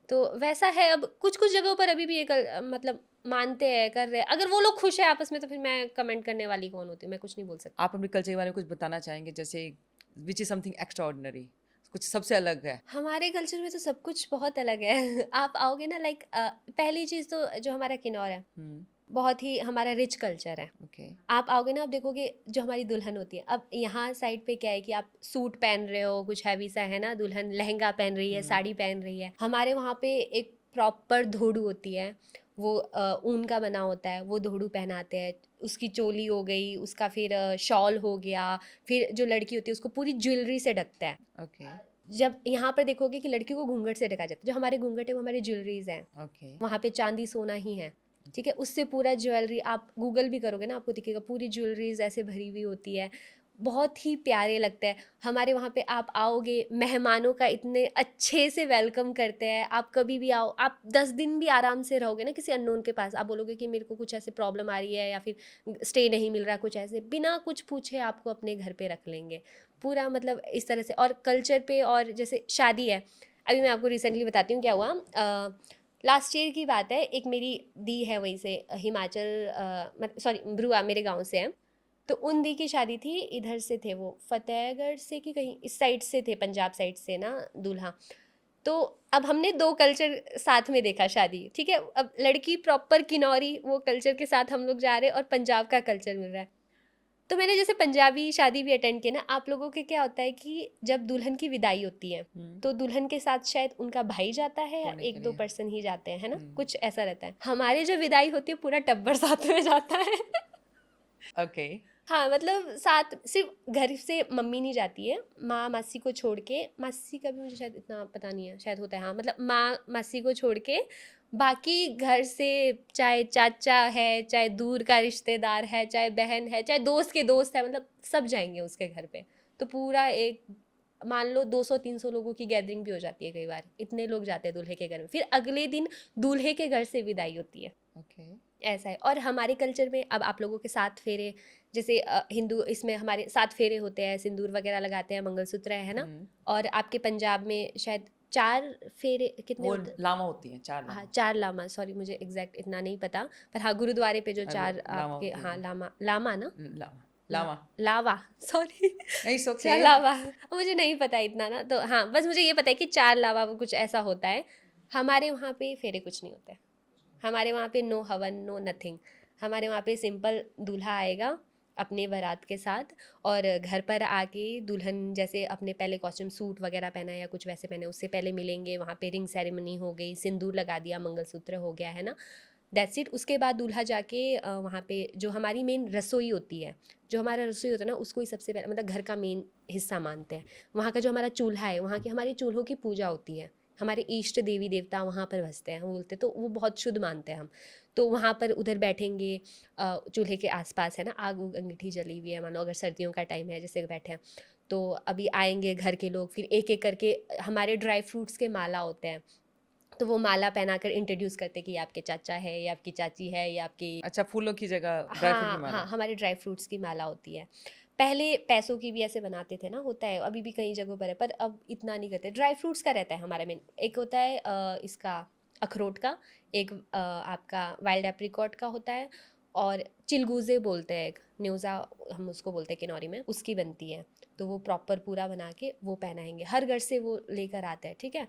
तो वैसा है, अब कुछ कुछ जगहों पर अभी भी एक मतलब मानते हैं, कर रहे हैं। अगर वो लोग खुश है आपस में, तो फिर मैं कमेंट करने वाली कौन होती हूँ? मैं कुछ नहीं बोल सकती। आप अपने कल्चर के बारे में कुछ बताना चाहेंगे, जैसे विच इज समथिंग एक्स्ट्राऑर्डिनरी, कुछ सबसे अलग है? हमारे कल्चर में तो सब कुछ बहुत अलग है। आप आओगे ना, लाइक पहली चीज़ तो जो हमारा किन्नौर है, बहुत ही हमारा रिच कल्चर है। ओके। आप आओगे ना, आप देखोगे जो हमारी दुल्हन होती है, अब यहाँ साइड पे क्या है कि आप सूट पहन रहे हो, कुछ हैवी सा, है ना, दुल्हन लहंगा पहन रही है, साड़ी पहन रही है। हमारे वहाँ पे एक प्रॉपर धोड़ू होती है, वो ऊन का बना होता है, वो धोड़ू पहनाते हैं। उसकी चोली हो गई, उसका फिर शॉल हो गया, फिर जो लड़की होती है उसको पूरी ज्वेलरी से ढकता है। ओके। जब यहाँ पर देखोगे कि लड़की को घूंघट से ढका जाता है, जो हमारे घूंघट है वो हमारी ज्वेलरीज हैं, ओके। वहाँ पे चांदी सोना ही है, ठीक है। उससे पूरा ज्वेलरी, आप गूगल भी करोगे ना, आपको दिखेगा पूरी ज्वेलरीज ऐसे भरी हुई होती है, बहुत ही प्यारे लगता है। हमारे वहाँ पे आप आओगे, मेहमानों का इतने अच्छे से वेलकम करते हैं। आप कभी भी आओ, आप 10 दिन भी आराम से रहोगे ना किसी अननोन के पास, आप बोलोगे कि मेरे को कुछ ऐसे प्रॉब्लम आ रही है या फिर स्टे नहीं मिल रहा, कुछ ऐसे, बिना कुछ पूछे आपको अपने घर पे रख लेंगे पूरा, मतलब इस तरह से। और कल्चर पे, और जैसे शादी है, अभी मैं आपको रिसेंटली बताती हूँ क्या हुआ। लास्ट ईयर की बात है, एक मेरी दी है वहीं से, हिमाचल, सॉरी ब्रुआ, मेरे गांव से है। तो उन दी की शादी थी, इधर से थे वो, फतेहगढ़ से कि कहीं इस साइड से थे, पंजाब साइड से ना दूल्हा। तो अब हमने 2 कल्चर साथ में देखा शादी, ठीक है? अब लड़की प्रॉपर किन्नौरी वो कल्चर के साथ हम लोग जा रहे हैं और पंजाब का कल्चर मिल रहा है। तो मैंने जैसे पंजाबी शादी भी अटेंड की ना, आप लोगों के क्या होता है कि जब दुल्हन की विदाई होती है, तो दुल्हन के साथ शायद उनका भाई जाता है या होने के 1-2 लिए। पर्सन ही जाते हैं, है ना? कुछ ऐसा रहता है। हमारे जब विदाई होती है पूरा टब्बर साथ में जाता है। ओके। हाँ, मतलब साथ सिर्फ घर से मम्मी नहीं जाती है, माँ मासी को छोड़ के, मासी का भी मुझे शायद इतना पता नहीं है, शायद होता है हाँ, मतलब माँ मासी को छोड़ के बाकी घर से, चाहे चाचा है, चाहे दूर का रिश्तेदार है, चाहे बहन है, चाहे दोस्त के दोस्त है, मतलब सब जाएंगे उसके घर पे। तो पूरा एक मान लो 200-300 लोगों की गैदरिंग भी हो जाती है कई बार, इतने लोग जाते हैं दूल्हे के घर में। फिर अगले दिन दूल्हे के घर से विदाई होती है, ओके। ऐसा है। और हमारे कल्चर में अब आप लोगों के 7 फेरे, जैसे हिंदू इसमें हमारे 7 फेरे होते हैं, सिंदूर वगैरह लगाते हैं, मंगलसूत्र है ना? और आपके पंजाब में शायद 4 फेरे कितने वो होते हैं? लामा होती हैं, 4 हाँ, लामा। 4 लामा, सॉरी मुझे एग्जैक्ट इतना नहीं पता, पर हाँ गुरुद्वारे पे जो अरे 4 लामा आपके, होती हाँ हैं। लामा, लामा ना? लामा। ला, लामा। लावा, सॉरी। It's okay. 4 लावा, मुझे नहीं पता इतना ना, तो हाँ बस मुझे ये पता है कि 4 लावा वो कुछ ऐसा होता है। हमारे वहाँ पे फेरे कुछ नहीं होते, हमारे वहाँ पे नो हवन, नो नथिंग। हमारे वहाँ पे सिंपल दूल्हा आएगा अपने बारात के साथ, और घर पर आके दुल्हन जैसे अपने पहले कॉस्ट्यूम सूट वगैरह पहना या कुछ वैसे पहने, उससे पहले मिलेंगे, वहाँ पे रिंग सेरेमनी हो गई, सिंदूर लगा दिया, मंगलसूत्र हो गया, है ना? That's it. उसके बाद दूल्हा जाके वहाँ पे जो हमारी मेन रसोई होती है, जो हमारा रसोई होता है ना, उसको ही सबसे पहले मतलब घर का मेन हिस्सा मानते हैं। वहाँ का जो हमारा चूल्हा है, वहाँ की हमारी चूल्हों की पूजा होती है, हमारे इष्ट देवी देवता वहाँ पर बसते हैं, हम बोलते तो वो बहुत शुद्ध मानते हैं हम। तो वहाँ पर उधर बैठेंगे, चूल्हे के आसपास है ना, आग उग अंगीठी जली हुई है, मानो अगर सर्दियों का टाइम है जैसे बैठे हैं, तो अभी आएंगे घर के लोग, फिर एक एक करके हमारे ड्राई फ्रूट्स के माला होते हैं, तो वो माला पहनाकर इंट्रोड्यूस करते कि ये आपके चाचा है, या आपकी चाची है, या आपकी, अच्छा, फूलों की जगह ड्राई फ्रूट की हाँ माला। हाँ, हमारे ड्राई फ्रूट्स की माला होती है। पहले पैसों की भी ऐसे बनाते थे ना, होता है अभी भी कई जगहों पर है, पर अब इतना नहीं करते। ड्राई फ्रूट्स का रहता है हमारा मेन, एक होता है इसका अखरोट का, एक आपका वाइल्ड एप्रिकॉट का होता है, और चिलगूजे बोलते हैं एक, न्यूज़ा हम उसको बोलते हैं किनौरी में, उसकी बनती है। तो वो प्रॉपर पूरा बना के वो पहनाएंगे, हर घर से वो लेकर आते हैं, ठीक है?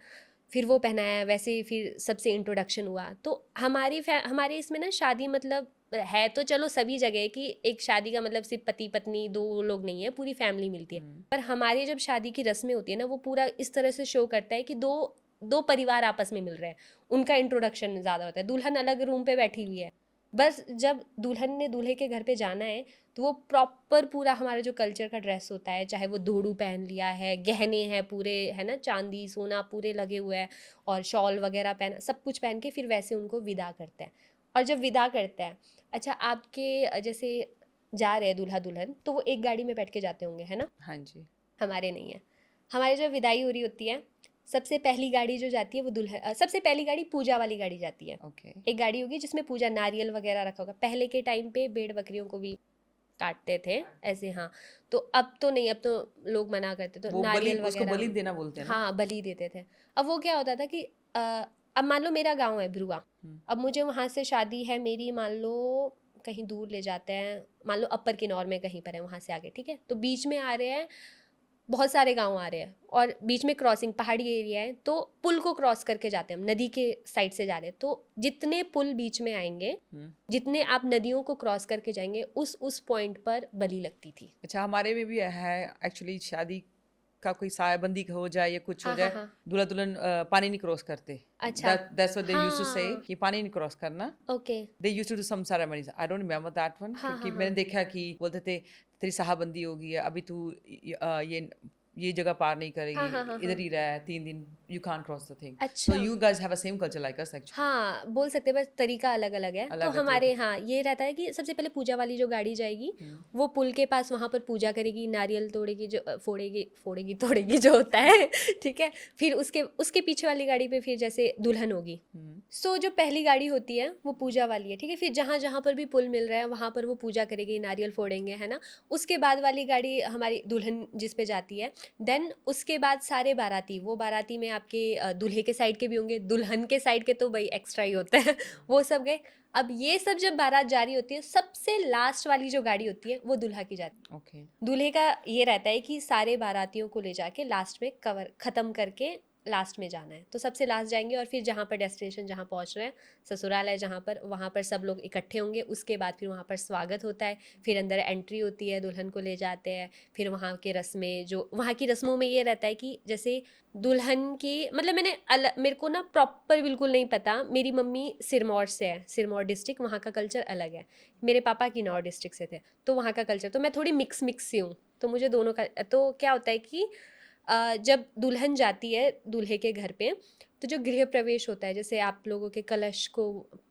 फिर वो पहनाया, वैसे ही फिर सबसे इंट्रोडक्शन हुआ। तो हमारे इसमें ना शादी मतलब है तो चलो सभी जगह कि एक शादी का मतलब सिर्फ पति पत्नी 2 लोग नहीं है, पूरी फैमिली मिलती है। पर हमारे जब शादी की रस्में होती है ना, वो पूरा इस तरह से शो करता है कि दो परिवार आपस में मिल रहे हैं, उनका इंट्रोडक्शन ज़्यादा होता है। दुल्हन अलग रूम पे बैठी हुई है, बस जब दुल्हन ने दूल्हे के घर पे जाना है, तो वो प्रॉपर पूरा हमारा जो कल्चर का ड्रेस होता है, चाहे वो धोड़ू पहन लिया है, गहने हैं पूरे, है ना, चांदी सोना पूरे लगे हुए हैं, और शॉल वगैरह पहना, सब कुछ पहन के फिर वैसे उनको विदा करते हैं। और जब विदा करते हैं, अच्छा आपके जैसे जा रहे हैं दूल्हा दुल्हन, तो वो एक गाड़ी में बैठ के जाते होंगे, है ना? हाँ जी। हमारे नहीं है। हमारे जब विदाई हो रही होती है, सबसे पहली गाड़ी जो जाती है वो सबसे पहली गाड़ी पूजा वाली गाड़ी जाती है। ओके। एक गाड़ी होगी जिसमें पूजा, नारियल वगैरह रखा होगा। पहले के टाइम पे भेड़ बकरियों को भी काटते थे ऐसे, हाँ। तो अब तो नहीं, अब तो लोग मना करते, तो वो बलि, नारियल उसको बलि वगैरह, देना बोलते हैं ना। हाँ बलि देते थे। अब वो क्या होता था कि अब मान लो मेरा गांव है भ्रुआ, अब मुझे वहाँ से शादी है मेरी, मान लो कहीं दूर ले जाते हैं, मान लो अपर किन्नौर में कहीं पर है, वहाँ से आगे, ठीक है? तो बीच में आ रहे हैं, बहुत सारे गांव आ रहे हैं, और बीच में क्रॉसिंग पहाड़ी एरिया है, तो पुल को क्रॉस करके जाते हैं हम, नदी के साइड से जा रहे हैं। तो जितने पुल बीच में आएंगे, जितने आप नदियों को क्रॉस करके जाएंगे, उस पॉइंट पर बलि लगती थी। अच्छा, हमारे में भी है एक्चुअली, शादी का कोई सायाबंदी हो जाए या कुछ हो हाँ हाँ जाए, हाँ। दूल्हा दुल्हन पानी नहीं क्रॉस करते। अच्छा। That's what they used to say, हाँ। कि पानी नहीं क्रॉस करना। Okay. They used to do some ceremonies. I don't remember that one, हाँ क्योंकि हाँ मैंने हाँ। देखा कि बोलते थे तेरी साहबंदी होगी, अभी तू ये जगह पार नहीं करेगी, हाँ हाँ हाँ इधर हाँ। ही रहा है 3 दिन, you can't cross the thing. So अच्छा। you guys have a same culture like us actually. हाँ बोल सकते हैं, बस तरीका अलग अलग है। तो अलग है हमारे तरीका। हाँ ये रहता है कि सबसे पहले पूजा वाली जो गाड़ी जाएगी, वो पुल के पास वहाँ पर पूजा करेगी, नारियल तोड़ेगी, जो फोड़ेगी फोड़ेगी तोड़ेगी जो होता है, ठीक है? फिर उसके उसके पीछे वाली गाड़ी पे फिर जैसे दुल्हन होगी। सो जो पहली गाड़ी होती है वो पूजा वाली है, ठीक है? फिर जहाँ जहाँ पर भी पुल मिल रहा है वहाँ पर वो पूजा करेगी, नारियल फोड़ेंगे, है ना? उसके बाद वाली गाड़ी हमारी दुल्हन जिस पे जाती है, देन उसके बाद सारे बाराती, वो बाराती में आपके दूल्हे के साइड के भी होंगे, दुल्हन के साइड के तो भाई एक्स्ट्रा ही होते हैं, वो सब गए। अब ये सब जब बारात जारी होती है, सबसे लास्ट वाली जो गाड़ी होती है वो दुल्हा की जाती है। Okay. दूल्हे का ये रहता है कि सारे बारातियों को ले जाके लास्ट में कवर खत्म करके लास्ट में जाना है, तो सबसे लास्ट जाएंगे और फिर जहाँ पर डेस्टिनेशन जहाँ पहुँच रहे हैं, ससुराल है जहाँ पर, वहाँ पर सब लोग इकट्ठे होंगे। उसके बाद फिर वहाँ पर स्वागत होता है, फिर अंदर एंट्री होती है, दुल्हन को ले जाते हैं। फिर वहाँ के रस्में, जो वहाँ की रस्मों में ये रहता है कि जैसे दुल्हन की, मतलब मेरे को ना प्रॉपर बिल्कुल नहीं पता, मेरी मम्मी सिरमौर से है, सिरमौर डिस्ट्रिक्ट, वहाँ का कल्चर अलग है। मेरे पापा किन्नौर डिस्ट्रिक्ट से थे, तो वहाँ का कल्चर, तो मैं थोड़ी मिक्स सी हूँ, तो मुझे दोनों का। तो क्या होता है कि जब दुल्हन जाती है दूल्हे के घर पे, तो जो गृह प्रवेश होता है, जैसे आप लोगों के कलश को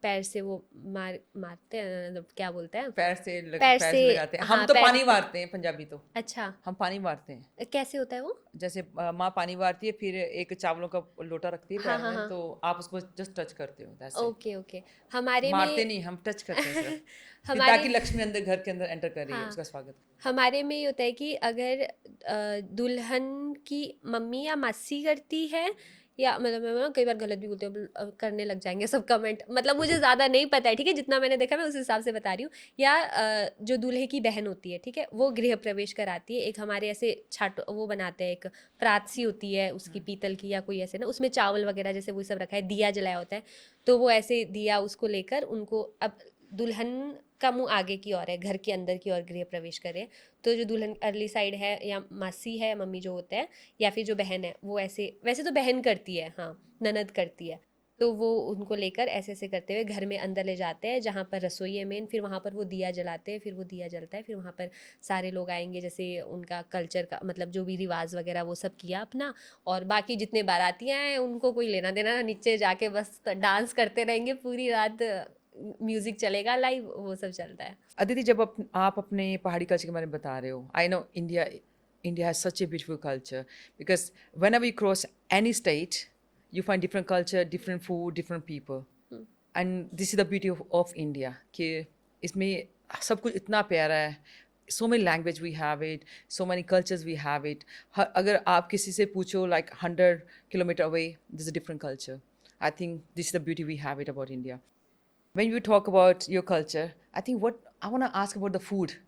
पैर से वो मारते हैं, मतलब क्या बोलते हैं, पैर पैर से, से लगाते हैं। हम हाँ तो पैर। पानी मारते हैं, पंजाबी तो अच्छा, हम पानी मारते हैं। कैसे होता है वो? जैसे माँ पानी मारती है, फिर एक चावलों का लोटा रखती है हाँ पैर हाँ में, हाँ, तो आप उसको जस्ट टच करते हो, दैट्स इट। Okay okay. हमारे मारते में नहीं, हम टच करते हैं सिर्फ, कि हमारे ताकि लक्ष्मी अंदर घर के अंदर एंटर कर रही है, हाँ, उसका स्वागत। हमारे में ये होता है कि अगर दुल्हन की मम्मी या मासी करती है, या मतलब मैं ना कई बार गलत भी बोलती हूँ, करने लग जाएंगे सब कमेंट, मतलब मुझे ज़्यादा नहीं पता है, ठीक है, जितना मैंने देखा मैं उस हिसाब से बता रही हूँ। या जो दूल्हे की बहन होती है, ठीक है, वो गृह प्रवेश कराती है। एक हमारे ऐसे छाट वो बनाते हैं, एक प्रात सी होती है उसकी, पीतल की या कोई ऐसे ना, उसमें चावल वगैरह जैसे वो सब रखा है, दिया जलाया होता है, तो वो ऐसे दिया उसको लेकर उनको, अब दुल्हन का मुंह आगे की ओर है, घर के अंदर की ओर गृह प्रवेश करे, तो जो दुल्हन अर्ली साइड है, या मासी है, मम्मी जो होते हैं, या फिर जो बहन है, वो ऐसे, वैसे तो बहन करती है, हाँ ननद करती है, तो वो उनको लेकर ऐसे ऐसे करते हुए घर में अंदर ले जाते हैं, जहाँ पर रसोई है मेन, फिर वहाँ पर वो दिया जलाते हैं, फिर वो दिया जलता है, फिर वहाँ पर सारे लोग आएंगे, जैसे उनका कल्चर का मतलब जो भी रिवाज वगैरह वो सब किया अपना, और बाकी जितने बारातियाँ हैं उनको कोई लेना देना, नीचे जाके बस डांस करते रहेंगे पूरी रात, म्यूजिक चलेगा लाइव, वो सब चलता है। अदिति, जब आप अपने पहाड़ी कल्चर के बारे में बता रहे हो, I know India has such a beautiful culture, because whenever you cross any state you find different culture, different food, different people. And this is the beauty of India, कि इसमें सब कुछ इतना प्यारा है, so many language we have it, so many cultures we have it. अगर आप किसी से पूछो like 100 kilometer away, there's a different culture. I think this is the beauty we have it about India. When you talk about your culture, I think what I want to ask about the food,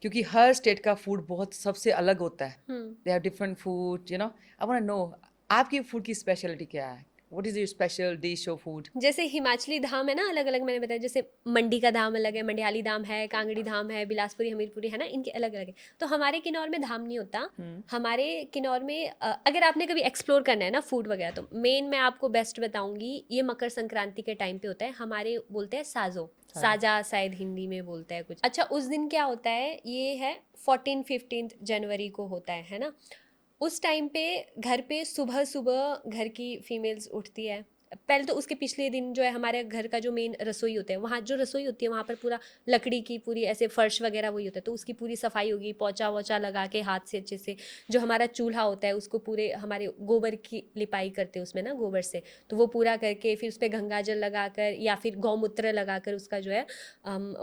क्योंकि हर state का food बहुत सबसे अलग होता है. They have different food, you know. I want to know आपकी food की speciality क्या है? What is your special dish or food? जैसे हिमाचली धाम है ना, अलग अलग मैंने बताया, जैसे मंडी का धाम अलग है, मंडियाली धाम है, कांगड़ी धाम है, बिलासपुरी, हमीरपुरी है ना, इनके अलग अलग है। तो हमारे किन्नौर में धाम नहीं होता। हमारे किन्नौर में अगर आपने कभी एक्सप्लोर करना है ना फूड वगैरह, तो मेन मैं आपको बेस्ट बताऊंगी, ये मकर संक्रांति के टाइम पे होता है, हमारे बोलते हैं साजो, साजा शायद हिंदी में बोलता है कुछ। अच्छा, उस दिन क्या होता है, ये है 14-15 जनवरी को होता है ना। उस टाइम पे घर पे सुबह सुबह घर की फीमेल्स उठती है, पहले तो उसके पिछले दिन जो है हमारे घर का जो मेन रसोई होता है, वहाँ जो रसोई होती है वहाँ पर पूरा लकड़ी की पूरी ऐसे फर्श वगैरह वही होता है, तो उसकी पूरी सफाई होगी, पोछा वोछा लगा के हाथ से अच्छे से। जो हमारा चूल्हा होता है उसको पूरे हमारे गोबर की लिपाई करते हैं उसमें ना, गोबर से, तो वो पूरा करके फिर उस पर गंगाजल लगाकर या फिर गौमूत्र लगाकर उसका जो है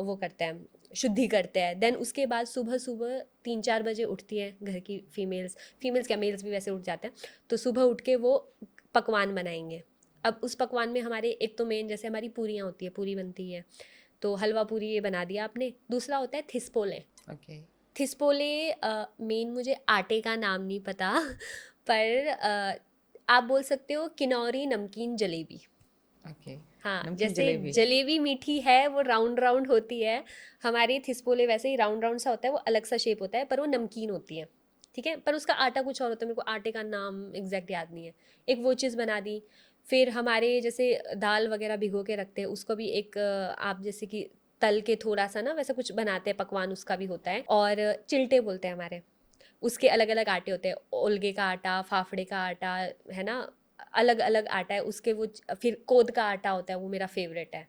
वो करते हैं, शुद्धि करते हैं। देन उसके बाद सुबह सुबह 3-4 बजे उठती है घर की फीमेल्स क्या मेल्स भी वैसे उठ जाते हैं, तो सुबह उठ के वो पकवान बनाएंगे। अब उस पकवान में हमारे एक तो मेन जैसे हमारी पूरियाँ होती है, पूरी बनती है, तो हलवा पूरी ये बना दिया आपने। दूसरा होता है थिस्पोले। थिस्पोले मेन मुझे आटे का नाम नहीं पता पर आप बोल सकते हो किन्नौरी नमकीन जलेबी। हाँ, जैसे जलेबी मीठी है वो राउंड राउंड होती है, हमारी थिस्पोले वैसे ही राउंड राउंड सा होता है, वो अलग सा शेप होता है पर वो नमकीन होती है, ठीक है, पर उसका आटा कुछ और होता है, मेरे को आटे का नाम एग्जैक्ट याद नहीं है। एक वो चीज़ बना दी। फिर हमारे जैसे दाल वगैरह भिगो के रखते हैं, उसको भी एक आप जैसे कि तल के थोड़ा सा ना वैसा कुछ बनाते हैं पकवान, उसका भी होता है। और चिल्टे बोलते हैं हमारे, उसके अलग अलग आटे होते हैं, ओलगे का आटा, फाफड़े का आटा है ना, अलग अलग आटा है उसके। वो फिर कोद का आटा होता है, वो मेरा फेवरेट है,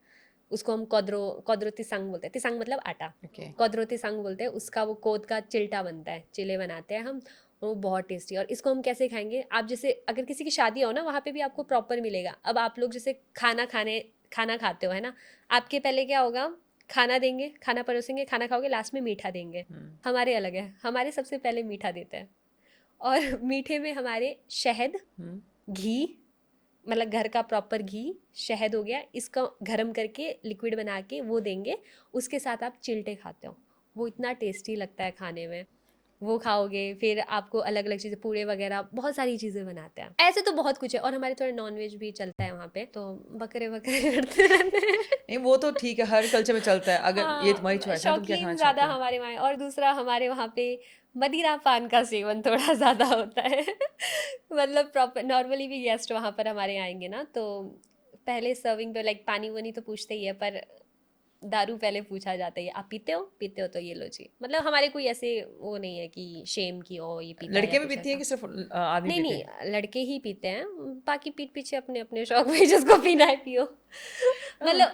उसको हम कोदरो तिसंग बोलते हैं, तिसंग मतलब आटा, कोदरो तिसंग बोलते हैं उसका। वो कोद का चिल्टा बनता है, चिले बनाते हैं हम, वो बहुत टेस्टी। और इसको हम कैसे खाएंगे, आप जैसे अगर किसी की शादी हो ना, वहाँ पे भी आपको प्रॉपर मिलेगा। अब आप लोग जैसे खाना खाते हो है ना, आपके पहले क्या होगा, खाना देंगे, खाना परोसेंगे, खाना खाओगे, लास्ट में मीठा देंगे। हमारे अलग है, हमारे सबसे पहले मीठा देते हैं, और मीठे में हमारे शहद, घी, मतलब घर का प्रॉपर घी, शहद हो गया, इसका गर्म करके लिक्विड बना के वो देंगे, उसके साथ आप चिल्टे खाते हो, वो इतना टेस्टी लगता है खाने में। वो खाओगे, फिर आपको अलग अलग चीज़ें, पूड़े वगैरह, बहुत सारी चीज़ें बनाते हैं। ऐसे तो बहुत कुछ है, और हमारे थोड़ा नॉन वेज भी चलता है वहाँ पे, तो बकरे बकरे करते रहते हैं। नहीं वो तो ठीक है, हर कल्चर में चलता है। अगर ये तुम्हारी हाँ, चॉइस है, तुम क्या खाना शौकीन चाहते ज़्यादा हो। हमारे वहाँ है। और दूसरा, हमारे वहाँ पे मदिरा पान का सेवन थोड़ा ज़्यादा होता है। मतलब प्रॉपर नॉर्मली भी गेस्ट वहाँ पर हमारे यहाँ आएंगे ना, तो पहले सर्विंग पे लाइक पानी वानी तो पूछते ही है, पर दारू पहले पूछा जाता है, आप पीते हो तो ये लो जी। मतलब हमारे कोई ऐसे वो नहीं है कि शेम की ओ ये पीता है या लड़के भी कुछ पीती हैं ऐसा। कि सिर्फ आदमी नहीं पीते हैं। नहीं, लड़के ही पीते हैं, बाकी पीठ पीछे अपने अपने शौक में जिसको पीना है पियो। हाँ। मतलब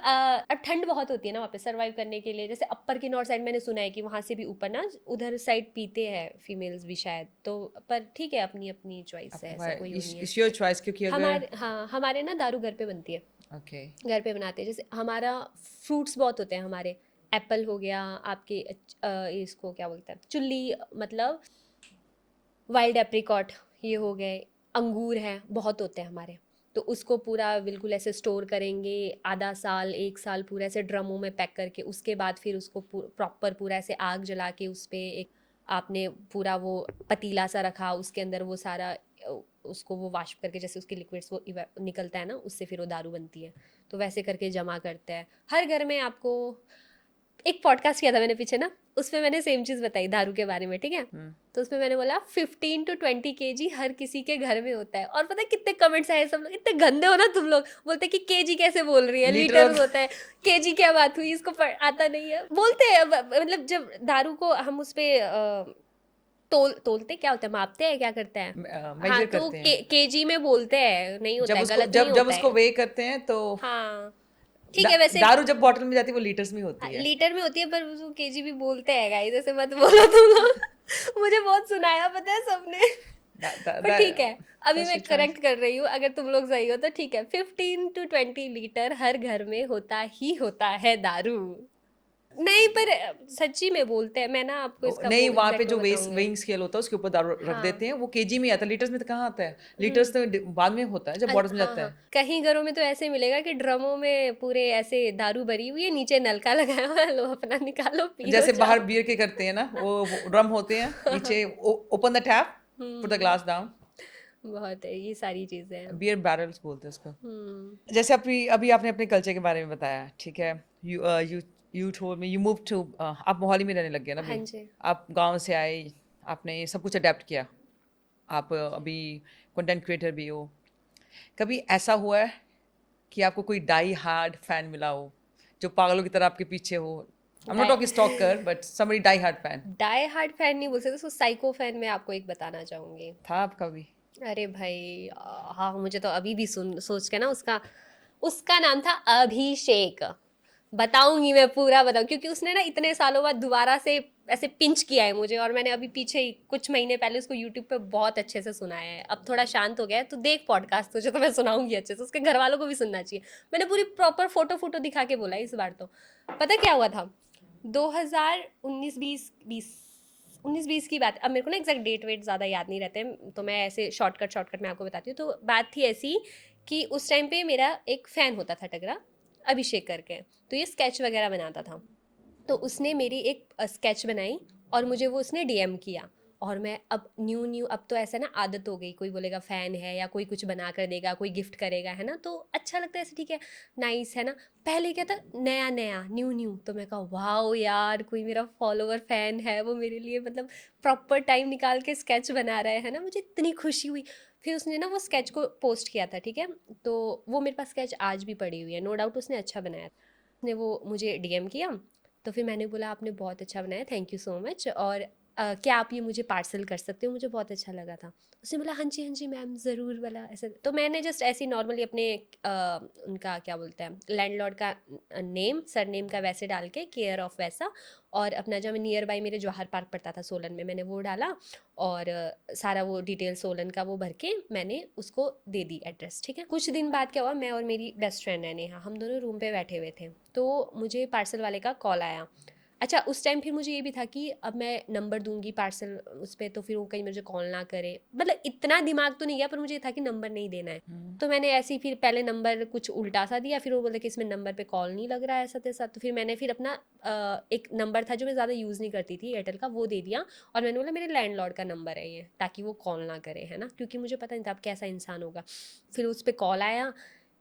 अब ठंड बहुत होती है ना वहाँ पे, सर्वाइव करने के लिए। जैसे अपर की नॉर्थ साइड मैंने सुना है कि वहाँ से भी ऊपर ना उधर साइड पीते हैं फीमेल्स भी शायद, तो पर ठीक है, अपनी अपनी चॉइस है, ऐसा कोई वो नहीं है। इट्स योर चॉइस, क्योंकि अगर हमारे ना दारू घर पे बनती है, ओके घर पे बनाते हैं। जैसे हमारा फ्रूट्स बहुत होते हैं हमारे, एप्पल हो गया आपके, इसको क्या बोलते हैं, चुल्ली, मतलब वाइल्ड एप्रिकॉट, ये हो गए, अंगूर हैं, बहुत होते हैं हमारे। तो उसको पूरा बिल्कुल ऐसे स्टोर करेंगे, आधा साल 1 साल पूरा ऐसे ड्रमों में पैक करके, उसके बाद फिर उसको प्रॉपर पूरा ऐसे आग जला के उस पर एक आपने पूरा वो पतीला सा रखा, उसके अंदर वो सारा उसको वो वाष्प करके, जैसे उसके लिक्विड्स वो निकलता है ना, उससे फिर वो दारू बनती है। तो वैसे करके जमा करते हैं हर घर में। आपको एक पॉडकास्ट किया था मैंने पीछे ना, उसमें मैंने सेम चीज़ बताई दारू के बारे में, ठीक है। तो उसमें मैंने बोला 15 to 20 kg हर किसी के घर में होता है। और पता है कितने कमेंट्स आए, सब लोग इतने गंदे हो ना तुम लोग, बोलते हैं कि केजी कैसे बोल रही है, लीटर लीटर होता है, केजी क्या बात हुई, इसको आता नहीं है, बोलते हैं। मतलब जब दारू को हम उस पे तोलते क्या होता है, मापते हैं, क्या करते हैं, हाँ, मेजर तो करते हैं। केजी में बोलते हैं, नहीं होता जब है, उसको गलत नहीं जब होता उसको है। वे करते हैं तो हाँ ठीक है, वैसे दारू जब बॉटल में जाती है वो लीटर्स में हाँ, होती है। लीटर में होती है, पर उसको केजी भी बोलते हैं गाइस, ऐसे मत बोलो तुम लोग। मुझे बहुत सुनाया पता है सबने। पर ठीक है, अभी That's मैं your choice. करेक्ट कर रही हूँ, अगर तुम लोग सही हो तो ठीक है। 15 to 20 लीटर हर घर में होता ही होता है दारू। नहीं, पर सच्ची में बोलते हैं, मैं ना आपको इसका नहीं, वो वहाँ पे एग्जैक्ट जो वो बताऊंगी। वेइंग स्केल होता है उसके ऊपर दारू रख हाँ। देते हैं, वो केजी में आता है, लीटर्स में तो कहाँ आता है। लीटर्स हम्म। तो बाद में होता है जब बॉटल्स में हाँ जाता हाँ, है। कहीं घरों में तो ऐसे मिलेगा कि ड्रमों में पूरे ऐसे दारू भरी हुई है, नीचे नलका लगाया हुआ है, लो अपना निकालो पियो जैसे बाहर जाओ। बियर के करते हैं ना, वो ड्रम होते हैं नीचे, open the tap, put the hmm. Glass down. बहुत है, ये सारी चीजें हैं। बियर बैरल्स बोलते हैं उसको। हम्म। जैसे अभी अभी आपने अपने कल्चर के बारे में बताया, ठीक है। You you told me you move to, आप मोहाली में रहने लग गए ना हाँ अभी। जी। आप गांव से आए, आपने सब कुछ अडेप्ट किया। आप अभी कंटेंट क्रिएटर भी हो। कभी ऐसा हुआ है कि आपको कोई डाई हार्ड फैन मिला हो, जो पागलों की तरह आपके पीछे हो। I am not talking stalker, but somebody die hard fan. Die hard fan नहीं बोल सकते उसको, साइको फैन मैं आपको एक बताना चाहूंगी। था आपका भी। अरे भाई, हाँ, मुझे तो अभी भी सुन सोच के ना, उसका उसका नाम था अभिषेक। बताऊंगी, मैं पूरा बताऊं, क्योंकि उसने ना इतने सालों बाद दोबारा से ऐसे पिंच किया है मुझे, और मैंने अभी पीछे ही कुछ महीने पहले उसको यूट्यूब पे बहुत अच्छे से सुनाया है। अब थोड़ा शांत हो गया है, तो देख पॉडकास्ट तुझे, तो मैं सुनाऊंगी अच्छे से, उसके घर वालों को भी सुनना चाहिए। मैंने पूरी प्रॉपर फोटो फोटो दिखा के बोला इस बार। तो पता क्या हुआ था, 2019-20 की बात। अब मेरे को ना एग्जैक्ट डेट वेट ज़्यादा याद नहीं रहते हैं, तो मैं ऐसे शॉर्टकट में आपको बताती हूँ। तो बात थी ऐसी कि उस टाइम पे मेरा एक फ़ैन होता था टगरा, अभिषेक करके, तो ये स्केच वगैरह बनाता था। तो उसने मेरी एक स्केच बनाई, और मुझे वो उसने डीएम किया। और मैं अब न्यू अब तो ऐसा ना आदत हो गई, कोई बोलेगा फ़ैन है या कोई कुछ बना कर देगा, कोई गिफ्ट करेगा, है ना, तो अच्छा लगता है ऐसे, ठीक है, नाइस है ना। पहले क्या था, नया नया न्यू, तो मैं कहा वाओ यार, कोई मेरा फॉलोवर फ़ैन है, वो मेरे लिए मतलब प्रॉपर टाइम निकाल के स्केच बना रहा है ना, मुझे इतनी खुशी हुई। फिर उसने ना वो स्केच को पोस्ट किया था, ठीक है, तो वो मेरे पास स्केच आज भी पड़ी हुई है, नो डाउट उसने अच्छा बनाया। उसने वो मुझे डीएम किया, तो फिर मैंने बोला आपने बहुत अच्छा बनाया, थैंक यू सो मच, और क्या आप ये मुझे पार्सल कर सकते हो, मुझे बहुत अच्छा लगा था। उसने बोला हाँ जी मैम, ज़रूर वाला ऐसे। तो मैंने जस्ट ऐसे ही नॉर्मली अपने उनका क्या बोलते हैं, लैंडलॉर्ड का नेम, सर नेम का वैसे डाल के, केयर ऑफ वैसा, और अपना जो नियर बाई मेरे जवाहर पार्क पड़ता था सोलन में, मैंने वो डाला, और सारा वो डिटेल सोलन का वो भर के मैंने उसको दे दी एड्रेस, ठीक है। कुछ दिन बाद क्या हुआ, मैं और मेरी बेस्ट फ्रेंड है नेहा, हम दोनों रूम पे बैठे हुए थे, तो मुझे पार्सल वाले का कॉल आया। अच्छा उस टाइम फिर मुझे ये भी था कि अब मैं नंबर दूंगी पार्सल उस पे, तो फिर वो कहीं मुझे कॉल ना करे, मतलब इतना दिमाग तो नहीं गया, पर मुझे ये था कि नंबर नहीं देना है। तो मैंने ऐसे ही फिर पहले नंबर कुछ उल्टा सा दिया, फिर वो बोलते कि इसमें नंबर पे कॉल नहीं लग रहा है ऐसा तैसा, तो फिर मैंने फिर अपना एक नंबर था जो मैं ज़्यादा यूज़ नहीं करती थी एयरटेल का, वो दे दिया। और मैंने बोला मेरे लैंडलॉर्ड का नंबर है ये, ताकि वो कॉल ना करे, है ना, क्योंकि मुझे पता नहीं था अब कैसा इंसान होगा। फिर उस पर कॉल आया,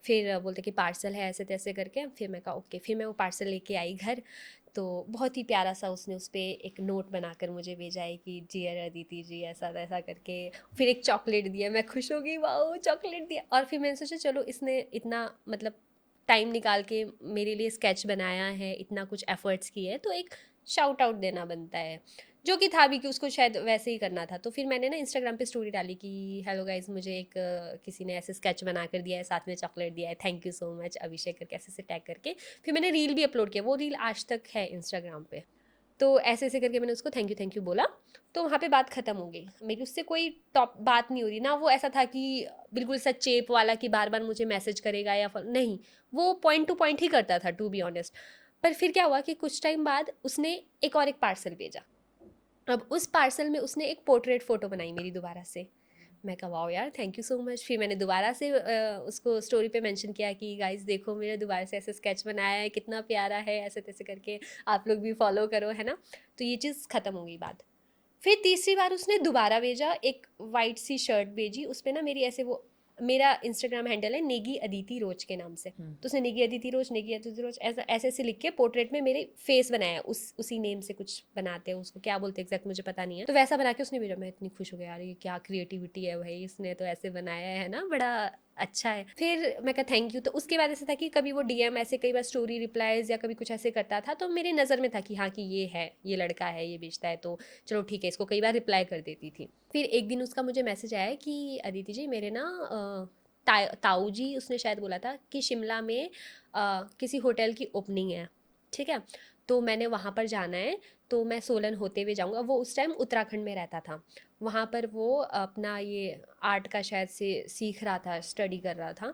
फिर बोलते कि पार्सल है ऐसे तैसे करके, फिर मैं कहा ओके, फिर मैं वो पार्सल लेके आई घर। तो बहुत ही प्यारा सा उसने उस पर एक नोट बनाकर मुझे भेजा है कि डियर अदिति जी ऐसा ऐसा करके, फिर एक चॉकलेट दिया, मैं खुश हो गई, वाह चॉकलेट दिया। और फिर मैंने सोचा चलो इसने इतना मतलब टाइम निकाल के मेरे लिए स्केच बनाया है, इतना कुछ एफर्ट्स किए हैं, तो एक शाउट आउट देना बनता है, जो कि था भी कि उसको शायद वैसे ही करना था। तो फिर मैंने ना इंस्टाग्राम पे स्टोरी डाली कि हेलो गाइज, मुझे एक किसी ने ऐसे स्केच बना कर दिया है, साथ में चॉकलेट दिया है, थैंक यू सो मच अभिषेक करके ऐसे टैग करके। फिर मैंने रील भी अपलोड किया, वो रील आज तक है इंस्टाग्राम पे। तो ऐसे ऐसे करके मैंने उसको थैंक यू बोला, तो वहाँ पे बात ख़त्म हो गई, मेरी उससे कोई टॉप बात नहीं हो रही ना। वो ऐसा था कि बिल्कुल सा चेप वाला कि बार बार मुझे मैसेज करेगा या नहीं, वो पॉइंट टू पॉइंट ही करता था टू बी ऑनेस्ट। पर फिर क्या हुआ कि कुछ टाइम बाद उसने एक और एक पार्सल भेजा। अब उस पार्सल में उसने एक पोर्ट्रेट फ़ोटो बनाई मेरी दोबारा से। मैं कहा वाओ यार थैंक यू सो मच। फिर मैंने दोबारा से उसको स्टोरी पे मेंशन किया कि गाइस देखो मेरा दोबारा से ऐसे स्केच बनाया है, कितना प्यारा है, ऐसे तैसे करके आप लोग भी फॉलो करो, है ना। तो ये चीज़ ख़त्म हो गई बात। फिर तीसरी बार उसने दोबारा भेजा, एक वाइट सी शर्ट भेजी, उस पर ना मेरी ऐसे वो, मेरा इंस्टाग्राम हैंडल है नेगी अदिति रोज के नाम से, तो उसने नेगी अदिति रोज ऐसा ऐसे ऐसे लिख के पोर्ट्रेट में मेरे फेस बनाया, उसी नेम से कुछ बनाते हैं उसको, क्या बोलते हैं एग्जैक्ट मुझे पता नहीं है, तो वैसा बना के उसने भेजा। मैं इतनी खुश हो गई यार, ये क्या क्रिएटिविटी है भाई, इसने तो ऐसे बनाया है ना, बड़ा अच्छा है। फिर मैं कहा थैंक यू। तो उसके बाद ऐसा था कि कभी वो डीएम ऐसे कई बार स्टोरी रिप्लाईज या कभी कुछ ऐसे करता था, तो मेरे नज़र में था कि हाँ कि ये है, ये लड़का है, ये बेचता है, तो चलो ठीक है, इसको कई बार रिप्लाई कर देती थी। फिर एक दिन उसका मुझे मैसेज आया कि अदिति जी मेरे ना ताऊ जी, उसने शायद बोला था कि शिमला में किसी होटल की ओपनिंग है, ठीक है, तो मैंने वहाँ पर जाना है, तो मैं सोलन होते हुए जाऊँगा। वो उस टाइम उत्तराखंड में रहता था, वहाँ पर वो अपना ये आर्ट का शायद से सीख रहा था, स्टडी कर रहा था।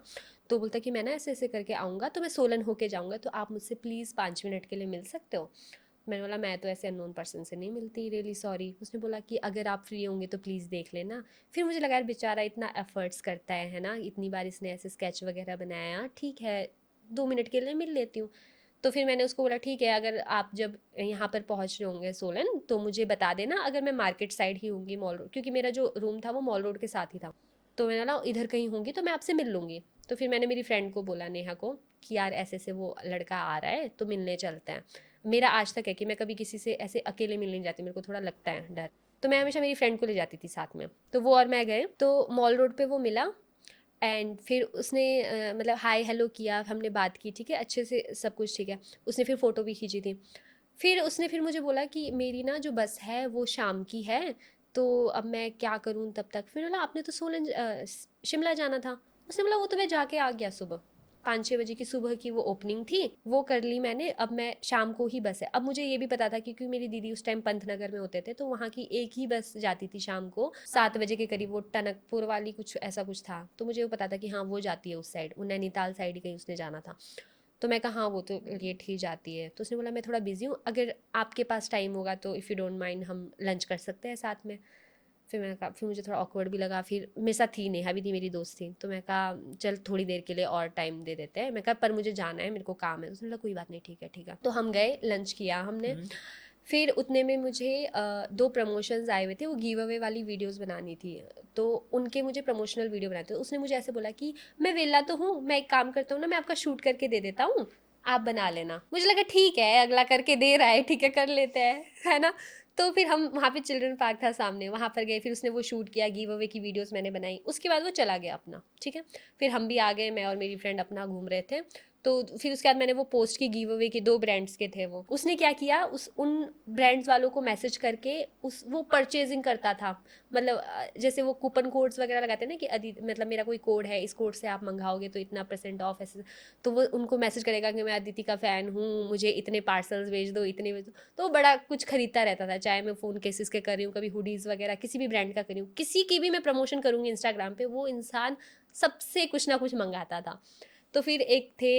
तो बोलता कि मैं ना ऐसे ऐसे करके आऊँगा, तो मैं सोलन होके जाऊँगा, तो आप मुझसे प्लीज़ 5 मिनट के लिए मिल सकते हो। मैंने बोला मैं तो ऐसे अननोन पर्सन से नहीं मिलती, रियली सॉरी। उसने बोला कि अगर आप फ्री होंगे तो प्लीज़ देख लेना। फिर मुझे लगा यार बेचारा इतना एफर्ट्स करता है ना, इतनी बार इसने ऐसे स्केच वगैरह बनाया, ठीक है 2 मिनट के लिए मिल लेती हूँ। तो फिर मैंने उसको बोला ठीक है, अगर आप जब यहाँ पर पहुँच रहे होंगे सोलन तो मुझे बता देना, अगर मैं मार्केट साइड ही होंगी मॉल रोड, क्योंकि मेरा जो रूम था वो मॉल रोड के साथ ही था, तो मैंने ना इधर कहीं होंगी तो मैं आपसे मिल लूँगी। तो फिर मैंने मेरी फ्रेंड को बोला, नेहा को, कि यार ऐसे ऐसे वो लड़का आ रहा है तो मिलने चलते हैं। मेरा आज तक है कि मैं कभी किसी से ऐसे अकेले मिलने नहीं जाती, मेरे को थोड़ा लगता है डर, तो मैं हमेशा मेरी फ्रेंड को ले जाती थी साथ में। तो वो और मैं गए, तो मॉल रोड पे वो मिला, एंड फिर उसने मतलब हाय हेलो किया, हमने बात की, ठीक है, अच्छे से सब कुछ ठीक है। उसने फिर फ़ोटो भी खींची थी। फिर उसने फिर मुझे बोला कि मेरी ना जो बस है वो शाम की है, तो अब मैं क्या करूँ तब तक। फिर बोला आपने तो सोलन शिमला जाना था। उसने बोला वो तो मैं जाके आ गया सुबह, 5-6 बजे की सुबह की वो ओपनिंग थी, वो कर ली मैंने, अब मैं शाम को ही बस है। अब मुझे ये भी पता था क्योंकि मेरी दीदी उस टाइम पंतनगर में होते थे, तो वहाँ की एक ही बस जाती थी शाम को 7 बजे के करीब, वो टनकपुर वाली कुछ ऐसा कुछ था, तो मुझे वो पता था कि हाँ वो जाती है उस साइड, नैनीताल साइड ही कहीं उसने जाना था। तो मैं कहा हाँ वो तो लेट ही जाती है। तो उसने बोला मैं थोड़ा बिजी हूँ, अगर आपके पास टाइम होगा तो इफ़ यू डोंट माइंड हम लंच कर सकते हैं साथ में। फिर मैंने कहा, फिर मुझे थोड़ा ऑकवर्ड भी लगा, फिर मेरे साथ थी नेहा भी थी, मेरी दोस्त थी, तो मैं कहा चल थोड़ी देर के लिए और टाइम दे देते हैं। मैं कहा पर मुझे जाना है, मेरे को काम है। उसने बोला कोई बात नहीं, ठीक है ठीक है। तो हम गए, लंच किया हमने। फिर उतने में मुझे 2 प्रमोशंस आए हुए थे, वो गिव अवे वाली वीडियोस बनानी थी, तो उनके मुझे प्रमोशनल वीडियो बनाते थे। उसने मुझे ऐसे बोला कि मैं वेला तो हूँ, मैं एक काम करता हूँ ना, मैं आपका शूट करके दे देता हूँ, आप बना लेना। मुझे लगा ठीक है, अगला करके दे रहा है, ठीक है कर लेते हैं, है ना। तो फिर हम वहाँ पे चिल्ड्रन पार्क था सामने, वहाँ पर गए, फिर उसने वो शूट किया, गिव अवे की वीडियोस मैंने बनाई, उसके बाद वो चला गया अपना, ठीक है। फिर हम भी आ गए, मैं और मेरी फ्रेंड अपना घूम रहे थे। तो फिर उसके बाद मैंने वो पोस्ट की, गिव अवे के 2 ब्रांड्स के थे वो। उसने क्या किया, उस उन ब्रांड्स वालों को मैसेज करके उस वो परचेजिंग करता था, मतलब जैसे वो कूपन कोड्स वगैरह लगाते हैं ना कि अदि मतलब मेरा कोई कोड है, इस कोड से आप मंगाओगे तो इतना % ऑफ, ऐसे। तो वो उनको मैसेज करेगा कि मैं अदिति का फ़ैन हूँ, मुझे इतने पार्सल्स भेज दो, इतने भेज दो। तो वो बड़ा कुछ खरीदता रहता था, चाहे मैं फ़ोन केसेस के कर रही हूँ, कभी हुडीज़ वगैरह किसी भी ब्रांड का कर रही हूँ, किसी की भी मैं प्रमोशन करूँगी इंस्टाग्राम पे, वो इंसान सबसे कुछ ना कुछ मंगाता था। तो फिर एक थे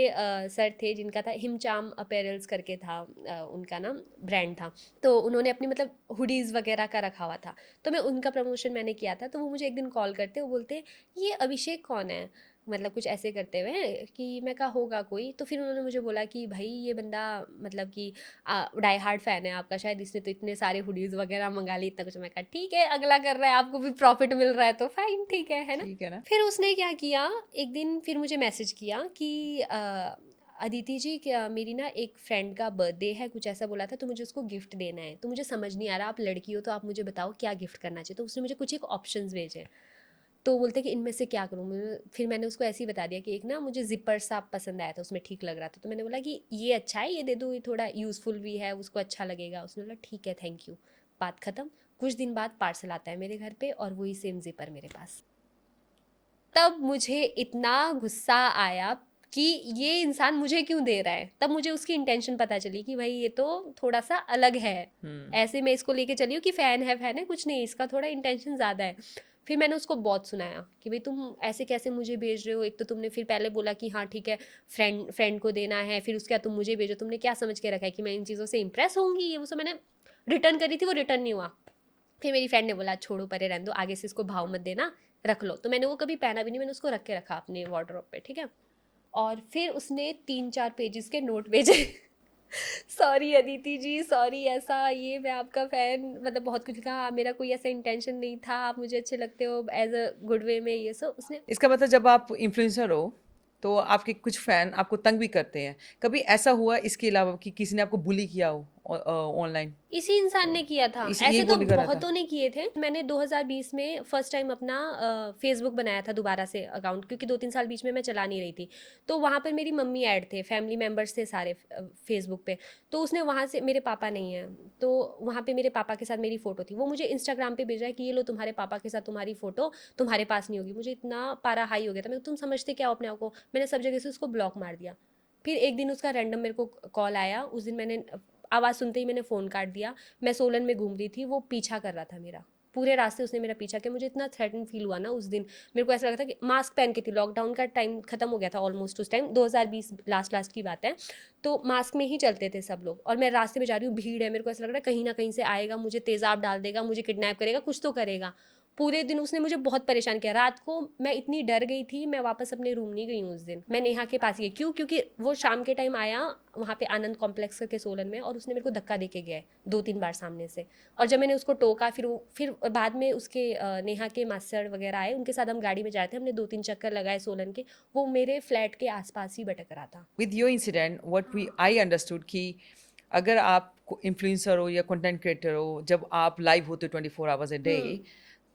सर थे जिनका था हिमचाम अपैरल्स करके था, उनका ना ब्रांड था। तो उन्होंने अपनी मतलब हुडीज़ वगैरह का रखा हुआ था, तो मैं उनका प्रमोशन मैंने किया था। तो वो मुझे एक दिन कॉल करते, वो बोलते ये अभिषेक कौन है, मतलब कुछ ऐसे करते हुए कि मैं कहा होगा कोई। तो फिर उन्होंने मुझे बोला कि भाई ये बंदा मतलब कि डाई हार्ड फैन है आपका, शायद इसने तो इतने सारे हुडीज़ वगैरह मंगा ली, इतना कुछ। मैं कहा ठीक है, अगला कर रहा है, आपको भी प्रॉफिट मिल रहा है तो फाइन, ठीक है ना। ठीक है ना। फिर उसने क्या किया, एक दिन फिर मुझे मैसेज किया कि अदिति जी, क्या मेरी ना एक फ्रेंड का बर्थडे है, कुछ ऐसा बोला था, तो मुझे उसको गिफ्ट देना है, तो मुझे समझ नहीं आ रहा, आप लड़की हो तो आप मुझे बताओ क्या गिफ्ट करना चाहिए। तो उसने मुझे कुछ एक ऑप्शंस भेजे, तो बोलते कि इनमें से क्या करूँ। फिर मैंने उसको ऐसे ही बता दिया कि एक ना मुझे जिपर सा पसंद आया था, उसमें ठीक लग रहा था, तो मैंने बोला कि ये अच्छा है, ये दे दो, ये थोड़ा यूज़फुल भी है, उसको अच्छा लगेगा। उसने बोला ठीक है, थैंक यू, बात ख़त्म। कुछ दिन बाद पार्सल आता है मेरे घर पे और वही सेम जिपर मेरे पास। तब मुझे इतना गुस्सा आया कि ये इंसान मुझे क्यों दे रहा है। तब मुझे उसकी इंटेंशन पता चली कि भाई ये तो थोड़ा सा अलग है। ऐसे मैं इसको लेके चली हूँ कि फ़ैन है कुछ नहीं, इसका थोड़ा इंटेंशन ज़्यादा है। फिर मैंने उसको बहुत सुनाया कि भाई तुम ऐसे कैसे मुझे भेज रहे हो, एक तो तुमने फिर पहले बोला कि हाँ ठीक है फ्रेंड फ्रेंड को देना है, फिर उसके बाद तुम मुझे भेजो, तुमने क्या समझ के रखा है कि मैं इन चीज़ों से इंप्रेस होंगी। ये वो सब मैंने रिटर्न करी थी, वो रिटर्न नहीं हुआ। फिर मेरी फ्रेंड ने बोला छोड़ो परे रहने दो, आगे से इसको भाव मत देना, रख लो। तो मैंने वो कभी पहना भी नहीं, मैंने उसको रख के रखा अपने वार्डरोब पे, ठीक है। और फिर उसने 3-4 पेजेस के नोट भेजे सॉरी अदिति जी, सॉरी, ऐसा ये मैं आपका फ़ैन, मतलब बहुत कुछ लिखा, मेरा कोई ऐसा इंटेंशन नहीं था, आप मुझे अच्छे लगते हो एज अ गुड वे में, ये सब उसने। इसका मतलब जब आप इन्फ्लुएंसर हो तो आपके कुछ फैन आपको तंग भी करते हैं। कभी ऐसा हुआ इसके अलावा कि किसी ने आपको बुली किया हो ऑनलाइन? इसी इंसान ने किया था। इस यही ऐसे तो बोली कर रहा था। बहुतों ने किए थे। मैंने 2020 में फर्स्ट टाइम अपना फेसबुक बनाया था दोबारा से अकाउंट, क्योंकि 2-3 साल बीच में मैं चला नहीं रही थी। तो वहाँ पर मेरी मम्मी ऐड थे, फैमिली मेंबर्स थे सारे फेसबुक पे। तो उसने वहाँ से, मेरे पापा नहीं हैं, तो वहाँ पे मेरे पापा के साथ मेरी फ़ोटो थी, वो मुझे इंस्टाग्राम पे भेजा है कि ये लो तुम्हारे पापा के साथ तुम्हारी फ़ोटो तुम्हारे पास नहीं होगी। मुझे इतना पारा हाई हो गया था, मैं तुम समझते क्या हो अपने आप को। मैंने सब जगह से उसको ब्लॉक मार दिया। फिर एक दिन उसका रैंडम मेरे को कॉल आया, उस दिन मैंने आवाज़ सुनते ही मैंने फ़ोन काट दिया। मैं सोलन में घूम रही थी, वो पीछा कर रहा था मेरा, पूरे रास्ते उसने मेरा पीछा किया। मुझे इतना थ्रेटन फील हुआ ना उस दिन, मेरे को ऐसा लगा था कि मास्क पहन के थी, लॉकडाउन का टाइम खत्म हो गया था ऑलमोस्ट, उस टाइम 2020 लास्ट लास्ट की बात है। तो मास्क में ही चलते थे सब लोग, और मैं रास्ते में जा रही हूँ, भीड़ है, मेरे को ऐसा लग रहा है कहीं ना कहीं से आएगा, मुझे तेज़ाब डाल देगा, मुझे किडनैप करेगा, कुछ तो करेगा। पूरे दिन उसने मुझे बहुत परेशान किया। रात को मैं इतनी डर गई थी, मैं वापस अपने रूम नहीं गई हूँ उस दिन। मैं नेहा के पास गई, क्यों, क्योंकि वो शाम के टाइम आया वहाँ पे आनंद कॉम्प्लेक्स करके सोलन में, और उसने मेरे को धक्का दे के गया है 2-3 बार सामने से। और जब मैंने उसको टोका, फिर बाद में उसके नेहा के मास्टर वगैरह आए, उनके साथ हम गाड़ी में जा रहे थे, हमने 2-3 चक्कर लगाए सोलन के। वो मेरे फ्लैट के आसपास ही भटक रहा था। With your incident what we I understood कि अगर आप इन्फ्लुएंसर हो या कंटेंट क्रिएटर हो, जब आप लाइव होते हो 24 आवर्स ए डे,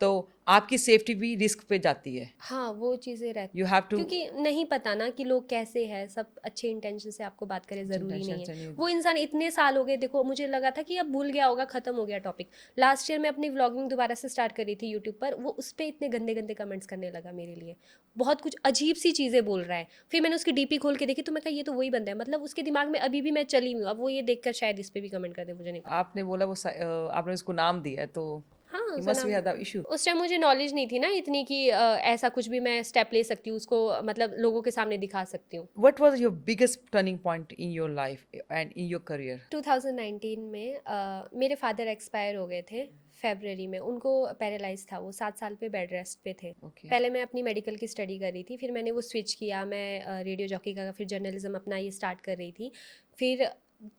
तो आपकी सेफ्टी भी रिस्क पे जाती है। हाँ, वो चीज़ें रहती, यू हैव टू क्योंकि नहीं पता ना कि लोग कैसे हैं, सब अच्छे इंटेंशन से आपको बात करें ज़रूरी टेंशन नहीं है। चाहिए। वो इंसान इतने साल हो गए, देखो मुझे लगा था कि अब भूल गया होगा, ख़त्म हो गया टॉपिक। लास्ट ईयर मैं अपनी व्लॉगिंग दोबारा से स्टार्ट करी थी यूट्यूब पर, वो उस पे इतने गंदे-गंदे कमेंट्स करने लगा मेरे लिए। बहुत कुछ अजीब-सी चीज़ें बोल रहा है। फिर मैंने उसकी डीपी खोल के देखी, तो मैं कहा ये तो वही बंदा है, मतलब उसके दिमाग में अभी भी मैं चली हुई हूँ। अब वो ये देखकर शायद इस पे भी कमेंट कर दे, मुझे नहीं पता। आपने बोला वो आपने उसको नाम दिया है, तो हाँ, ही उसका मस्ट बी नाम, हैव दैट इशू। उस टाइम मुझे नॉलेज नहीं थी ना इतनी कि ऐसा कुछ भी मैं स्टेप ले सकती हूँ, उसको मतलब लोगों के सामने दिखा सकती हूँ। What was your biggest turning point in your life and in your career? 2019 में मेरे फादर एक्सपायर हो गए थे फेब्रवरी में। उनको पैरालाइज था, वो 7 साल पे बेड रेस्ट पे थे। ओके। पहले मैं अपनी मेडिकल की स्टडी कर रही थी, फिर मैंने वो स्विच किया, मैं रेडियो जॉकी का, फिर जर्नलिज्म अपना ये स्टार्ट कर रही थी। फिर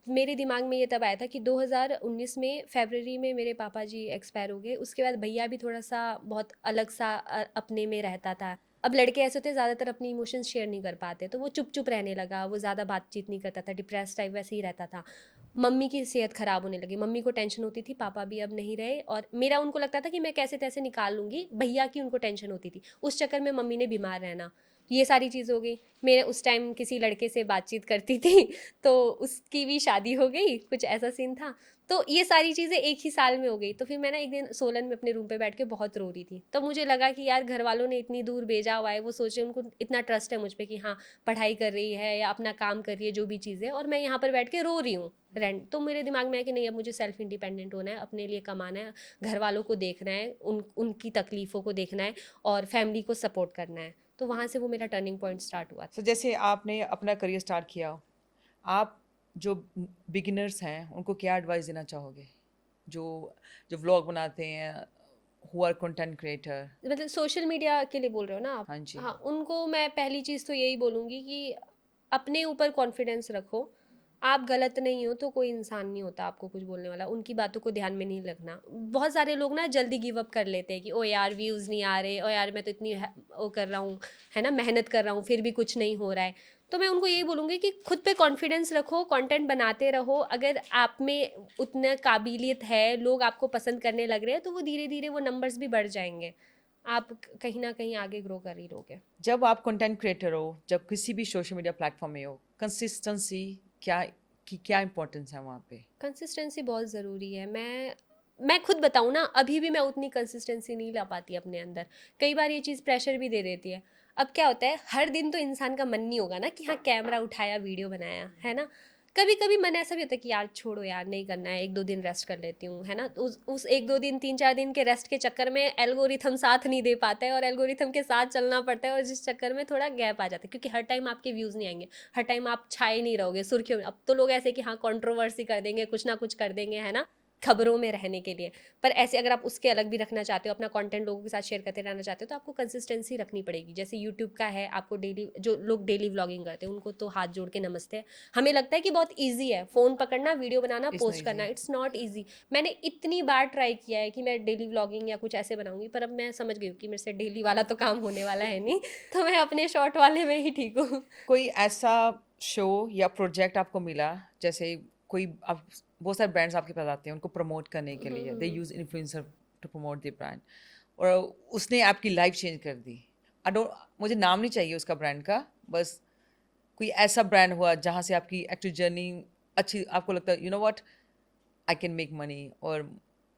मेरे दिमाग में ये तब आया था कि 2019 में फरवरी में मेरे पापा जी एक्सपायर हो गए। उसके बाद भैया भी थोड़ा सा बहुत अलग सा अपने में रहता था। अब लड़के ऐसे होते हैं, ज़्यादातर अपनी इमोशंस शेयर नहीं कर पाते, तो वो चुप चुप रहने लगा, वो ज़्यादा बातचीत नहीं करता था, डिप्रेस टाइप वैसे ही रहता था। मम्मी की सेहत ख़राब होने लगी, मम्मी को टेंशन होती थी, पापा भी अब नहीं रहे, और मेरा उनको लगता था कि मैं कैसे तैसे निकाल लूँगी, भैया की उनको टेंशन होती थी, उस चक्कर में मम्मी ने बीमार रहना, ये सारी चीज़ हो गई। मैं उस टाइम किसी लड़के से बातचीत करती थी तो उसकी भी शादी हो गई, कुछ ऐसा सीन था। तो ये सारी चीज़ें एक ही साल में हो गई। तो फिर मैं ना एक दिन सोलन में अपने रूम पे बैठ के बहुत रो रही थी। तो मुझे लगा कि यार घर वालों ने इतनी दूर भेजा हुआ है, वो सोचे उनको इतना ट्रस्ट है मुझ पे कि हाँ पढ़ाई कर रही है या अपना काम कर रही है, जो भी चीज़ें, और मैं यहाँ पर बैठ के रो रही हूँ रेंट। तो मेरे दिमाग में है कि नहीं, अब मुझे सेल्फ इंडिपेंडेंट होना है, अपने लिए कमाना है, घर वालों को देखना है, उनकी तकलीफ़ों को देखना है और फैमिली को सपोर्ट करना है। तो वहाँ से वो मेरा टर्निंग पॉइंट स्टार्ट हुआ था। सो जैसे आपने अपना करियर स्टार्ट किया, आप जो बिगिनर्स हैं उनको क्या एडवाइस देना चाहोगे, जो जो व्लॉग बनाते हैं, हु आर कंटेंट क्रिएटर? मतलब सोशल मीडिया के लिए बोल रहे हो ना आप? हाँ जी। हाँ, उनको मैं पहली चीज़ तो यही बोलूँगी कि अपने ऊपर कॉन्फिडेंस रखो। आप गलत नहीं हो तो कोई इंसान नहीं होता आपको कुछ बोलने वाला, उनकी बातों को ध्यान में नहीं रखना। बहुत सारे लोग ना जल्दी गिव अप कर लेते हैं कि ओ यार व्यूज़ नहीं आ रहे, ओ यार मैं तो इतनी वो कर रहा हूँ, है ना, मेहनत कर रहा हूँ, फिर भी कुछ नहीं हो रहा है। तो मैं उनको यही बोलूँगी कि खुद पे कॉन्फिडेंस रखो, कंटेंट बनाते रहो। अगर आप में उतना काबिलियत है, लोग आपको पसंद करने लग रहे हैं, तो वो धीरे-धीरे वो नंबर्स भी बढ़ जाएँगे। आप कहीं न कहीं आगे ग्रो कर ही लोगे। जब आप कंटेंट क्रिएटर हो, जब किसी भी सोशल मीडिया प्लेटफॉर्म में हो, कंसिस्टेंसी क्या की क्या इंपॉर्टेंस है वहाँ पे? कंसिस्टेंसी बहुत ज़रूरी है। मैं खुद बताऊँ ना, अभी भी मैं उतनी कंसिस्टेंसी नहीं ला पाती अपने अंदर। कई बार ये चीज़ प्रेशर भी दे देती है। अब क्या होता है, हर दिन तो इंसान का मन नहीं होगा ना कि हाँ, कैमरा उठाया, वीडियो बनाया, है ना? कभी-कभी मन ऐसा भी होता है कि यार छोड़ो यार, नहीं करना है, 1-2 दिन रेस्ट कर लेती हूँ, है ना? तो उस 1-2 दिन, 3-4 दिन के रेस्ट के चक्कर में एल्गोरिथम साथ नहीं दे पाता है और एल्गोरिथम के साथ चलना पड़ता है, और जिस चक्कर में थोड़ा गैप आ जाता है, क्योंकि हर टाइम आपके व्यूज़ नहीं आएँगे। हर टाइम आप छाए नहीं रहोगे सुर्खियों में। अब तो लोग ऐसे कि हाँ, कंट्रोवर्सी कर देंगे, कुछ ना कुछ कर देंगे, है ना, खबरों में रहने के लिए। पर ऐसे अगर आप उसके अलग भी रखना चाहते हो, अपना कंटेंट लोगों के साथ शेयर करते रहना चाहते हो, तो आपको कंसिस्टेंसी रखनी पड़ेगी। जैसे यूट्यूब का है, आपको डेली, जो लोग डेली व्लॉगिंग करते हैं उनको तो हाथ जोड़ के नमस्ते है। हमें लगता है कि बहुत ईजी है फ़ोन पकड़ना, video banana, it's post not करना। इजी। It's not easy. मैंने इतनी बार ट्राई किया है कि मैं डेली व्लॉगिंग या कुछ ऐसे बनाऊंगी, पर अब मैं समझ गई हूँ कि मेरे से डेली वाला तो काम होने वाला है नहीं। तो मैं अपने शॉर्ट वाले में ही ठीक हूँ। कोई ऐसा शो या प्रोजेक्ट आपको मिला, जैसे कोई आप, बहुत सारे ब्रांड्स आपके पास आते हैं उनको प्रमोट करने के लिए, they use influencer to promote the brand, और उसने आपकी लाइफ चेंज कर दी। आई डोंट, मुझे नाम नहीं चाहिए उसका ब्रांड का, बस कोई ऐसा ब्रांड हुआ जहाँ से आपकी एक्टिव जर्नी अच्छी, आपको लगता है you know what, I can make money और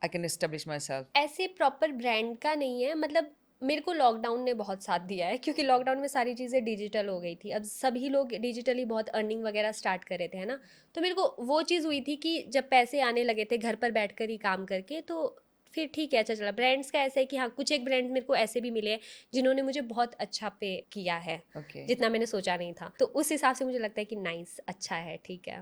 I can establish myself. ऐसे प्रॉपर ब्रांड का नहीं है, मतलब मेरे को लॉकडाउन ने बहुत साथ दिया है, क्योंकि लॉकडाउन में सारी चीज़ें डिजिटल हो गई थी। अब सभी लोग डिजिटली बहुत अर्निंग वगैरह स्टार्ट कर रहे थे, है ना? तो मेरे को वो चीज़ हुई थी कि जब पैसे आने लगे थे घर पर बैठकर ही काम करके, तो फिर ठीक है, अच्छा चला। ब्रांड्स का ऐसा है कि हाँ, कुछ एक ब्रांड मेरे को ऐसे भी मिले हैं जिन्होंने मुझे बहुत अच्छा पे किया है, ओके। जितना मैंने सोचा नहीं था। तो उस हिसाब से मुझे लगता है कि नाइस, अच्छा है, ठीक है।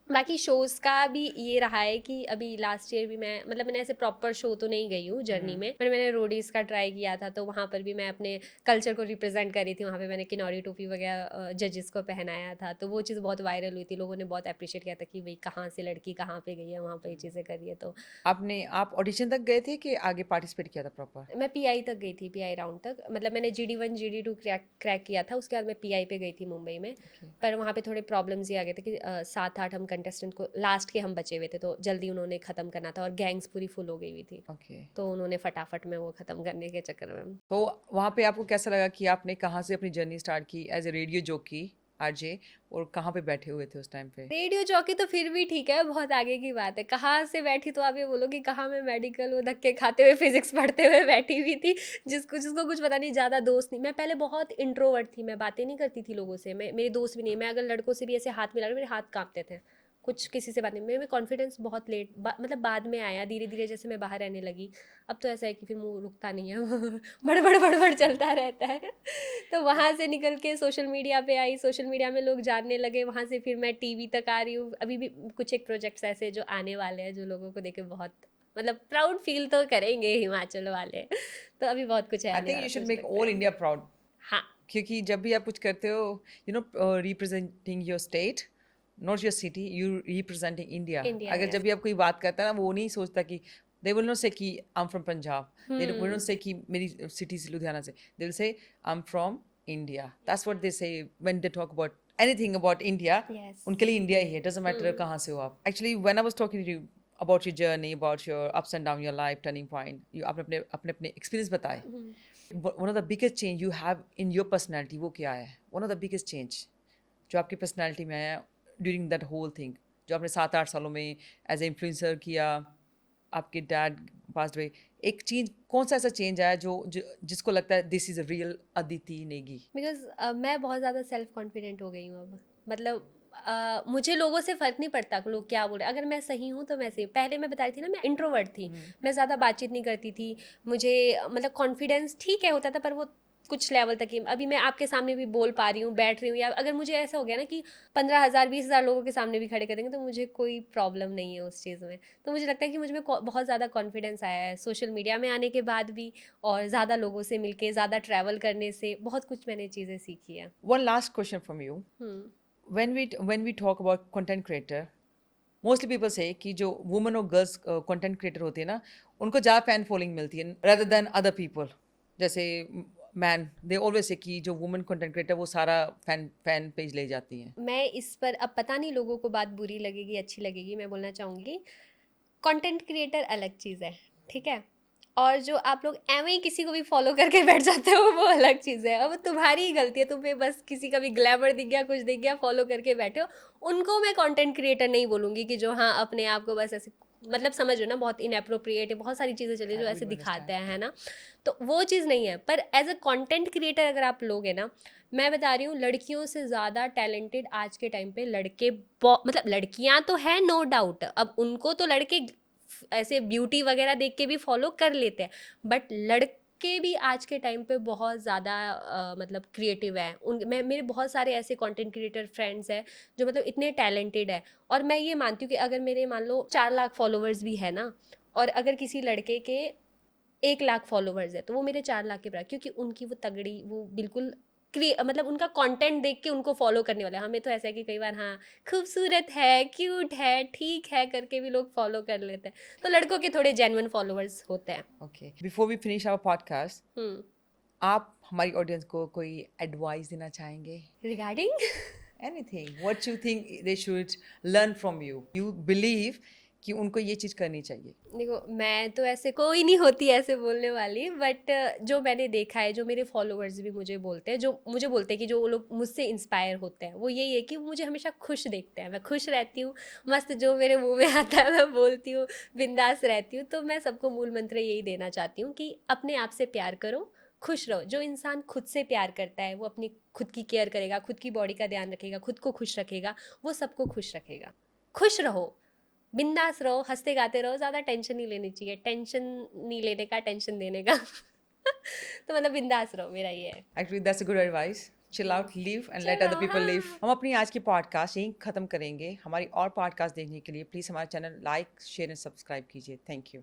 बाकी शोज़ का भी ये रहा है कि अभी लास्ट ईयर भी मैं, मतलब मैंने ऐसे प्रॉपर शो तो नहीं गई हूँ जर्नी में, पर मैंने रोडीज़ का ट्राई किया था, तो वहाँ पर भी मैं अपने कल्चर को रिप्रेजेंट कर रही थी। वहाँ पे मैंने किन्नौरी टोपी वगैरह जजेस को पहनाया था, तो वो चीज़ बहुत वायरल हुई थी। लोगों ने बहुत अप्रिशिएट किया था कि भाई कहाँ से लड़की कहाँ पे गई है, वहाँ पे ये चीज़ें कर रही है। तो आप ऑडिशन तक गए थे कि आगे पार्टिसिपेट किया था प्रॉपर? मैं पीआई तक गई थी, पीआई राउंड तक। मतलब मैंने GD1 GD2 क्रैक किया था, उसके बाद मैं पीआई पे गई थी मुंबई में। ओके। पर वहाँ पे थोड़े प्रॉब्लम्स ये आ गए थे कि 7-8 हम कंटेस्टेंट को लास्ट के हम बचे हुए थे, तो जल्दी उन्होंने ख़त्म करना था और गैंग्स पूरी फुल हो गई हुई थी, ओके। तो उन्होंने फटाफट में वो ख़त्म करने के चक्कर में। तो वहाँ पे आपको कैसा लगा कि आपने कहाँ से अपनी जर्नी स्टार्ट की as a radio jockey, RJ, और कहाँ पे बैठे हुए थे उस टाइम पे? रेडियो जॉकी तो फिर भी ठीक है, बहुत आगे की बात है। कहाँ से बैठी, तो आप ये बोलो कि कहाँ मैं मेडिकल वो धक्के खाते हुए फिजिक्स पढ़ते हुए बैठी हुई थी, जिसको कुछ पता नहीं, ज़्यादा दोस्त नहीं। मैं पहले बहुत इंट्रोवर्ट थी, मैं बातें नहीं करती थी लोगों से, मेरे दोस्त भी नहीं। मैं अगर लड़कों से भी ऐसे हाथ मिला रही, मेरे हाथ कांपते थे, कुछ किसी से बात नहीं। मेरे में कॉन्फिडेंस बहुत लेट मतलब बाद में आया, धीरे धीरे जैसे मैं बाहर रहने लगी। अब तो ऐसा है कि फिर मुंह रुकता नहीं है, बड़बड़ बड़बड़ चलता रहता है। तो वहाँ से निकल के सोशल मीडिया पे आई, सोशल मीडिया में लोग जानने लगे, वहाँ से फिर मैं टीवी तक आ रही हूँ। अभी भी कुछ एक प्रोजेक्ट्स ऐसे जो आने वाले हैं, जो लोगों को देख के बहुत, मतलब प्राउड फील तो करेंगे हिमाचल वाले। तो अभी बहुत कुछ है आई आने थिंक वाला, यू तो शुड मुझे मेक लगता ऑल है। इंडिया प्राउड, हाँ। क्योंकि जब भी आप कुछ करते हो, you know, representing your state, not your city, you representing India. India, अगर जब यस। भी आप कोई बात करता है ना, वो नहीं सोचता कि दे विल नॉट से कि आई am from Punjab, they will not से कि मेरी सिटी से लुधियाना से, they will say I am from India. That's what they say when they talk about anything about India. Yes. उनके लिए इंडिया ही है, डजंट मैटर कहाँ से हो आप। Actually when I was talking to you about your journey, about your ups and down your life, turning point, you आपने अपने अपने अपने एक्सपीरियंस बताए। One of the biggest change you have in your personality, वो क्या है? One of the biggest change जो आपकी पर्सनैलिटी में आया ड्यूरिंग दैट होल थिंग, जो आपने 7-8 सालों में एज ए इन्फ्लुएंसर किया, आपके डैड पास्ट हुए, एक चीज, कौन सा ऐसा चेंज आया जो जिसको लगता है this is a real Aditi Negi? Because मैं बहुत ज़्यादा सेल्फ कॉन्फिडेंट हो गई हूँ अब। मतलब मुझे लोगों से फ़र्क नहीं पड़ता कि लोग क्या बोल रहे हैं, अगर मैं सही हूँ तो मैं सही। पहले मैं बता रही थी ना, मैं इंट्रोवर्ट थी, मैं ज़्यादा बातचीत नहीं करती थी। मुझे मतलब कॉन्फिडेंस ठीक है होता था, पर वो कुछ लेवल तक ही, अभी मैं आपके सामने भी बोल पा रही हूँ, बैठ रही हूँ, या अगर मुझे ऐसा हो गया ना कि 15,000 20,000 लोगों के सामने भी खड़े करेंगे तो मुझे कोई प्रॉब्लम नहीं है उस चीज़ में। तो मुझे लगता है कि मुझ में बहुत ज़्यादा कॉन्फिडेंस आया है सोशल मीडिया में आने के बाद भी, और ज़्यादा लोगों से मिलके, ज़्यादा ट्रैवल करने से बहुत कुछ मैंने चीज़ें सीखी है। One last question from you. Hmm When we talk about content creator, mostly people say कि जो women और girls content creator होती है ना, उनको ज़्यादा fan following मिलती है rather than other people. जैसे man, they always say कि जो women content creator वो सारा fan page ले जाती हैं. मैं इस पर, अब पता नहीं लोगों को बात बुरी लगेगी अच्छी लगेगी, मैं बोलना चाहूँगी कंटेंट क्रिएटर अलग चीज़ है, ठीक है, और जो आप लोग एवं ही किसी को भी फॉलो करके बैठ जाते हो वो अलग चीज़ है। अब वो तुम्हारी ही गलती है, तुम्हें बस किसी का भी ग्लैमर दिख गया, कुछ दिख गया, फॉलो करके बैठे हो। उनको मैं कंटेंट क्रिएटर नहीं बोलूँगी कि जो हाँ अपने आप को बस ऐसे, मतलब समझ लो ना, बहुत इनएप्रोप्रिएट है, बहुत सारी चीज़ें चली जो ऐसे दिखाते हैं, है ना, तो वो चीज़ नहीं है। पर एज अ कंटेंट क्रिएटर अगर आप लोग है ना, मैं बता रही हूँ लड़कियों से ज़्यादा टैलेंटेड आज के टाइम पे लड़के, मतलब लड़कियाँ तो है नो डाउट, अब उनको तो लड़के ऐसे ब्यूटी वगैरह देख के भी फॉलो कर लेते हैं, बट लड़के भी आज के टाइम पे बहुत ज़्यादा मतलब क्रिएटिव है। मेरे बहुत सारे ऐसे कंटेंट क्रिएटर फ्रेंड्स हैं जो मतलब इतने टैलेंटेड है, और मैं ये मानती हूँ कि अगर मेरे मान लो 4 लाख फॉलोवर्स भी है ना, और अगर किसी लड़के के 1 लाख फॉलोवर्स है तो वो मेरे 4 लाख के बराबर, क्योंकि उनकी वो तगड़ी, वो बिल्कुल मतलब उनका कंटेंट देख के उनको फॉलो करने वाले हैं। हमें तो ऐसा है कि कई बार हाँ खूबसूरत है, क्यूट है, ठीक है करके भी लोग फॉलो कर लेते हैं, तो लड़कों के थोड़े जेन्युइन फॉलोवर्स होते हैं। Okay. Before we finish our podcast, हम्म आप हमारी ऑडियंस को कोई एडवाइस देना चाहेंगे? Regarding Anything. What you think they should learn from you? You believe कि उनको ये चीज़ करनी चाहिए. देखो, मैं तो ऐसे कोई नहीं होती ऐसे बोलने वाली, बट जो मैंने देखा है, जो मेरे फॉलोअर्स भी मुझे बोलते हैं, जो मुझे बोलते हैं कि जो वो लोग मुझसे इंस्पायर होते हैं, वो यही है कि वो मुझे हमेशा खुश देखते हैं। मैं खुश रहती हूँ, मस्त जो मेरे मुंह में आता है मैं बोलती हूँ, बिंदास रहती हूँ। तो मैं सबको मूल मंत्र यही देना चाहती हूँ कि अपने आप से प्यार करो, खुश रहो। जो इंसान खुद से प्यार करता है वो अपनी खुद की केयर करेगा, खुद की बॉडी का ध्यान रखेगा, खुद को खुश रखेगा, वो सबको खुश रखेगा। खुश रहो, बिंदास रहो, हंसते गाते रहो, ज़्यादा टेंशन नहीं लेनी चाहिए, टेंशन नहीं लेने का, टेंशन देने का। तो मतलब बिंदास रहो, मेरा ये है। Actually, that's a good advice. Chill out, live and let चलो, other people live. हाँ। हम अपनी आज की पॉडकास्ट यहीं खत्म करेंगे. हमारी और पॉडकास्ट देखने के लिए प्लीज़ हमारा channel like, share and subscribe कीजिए. Thank you.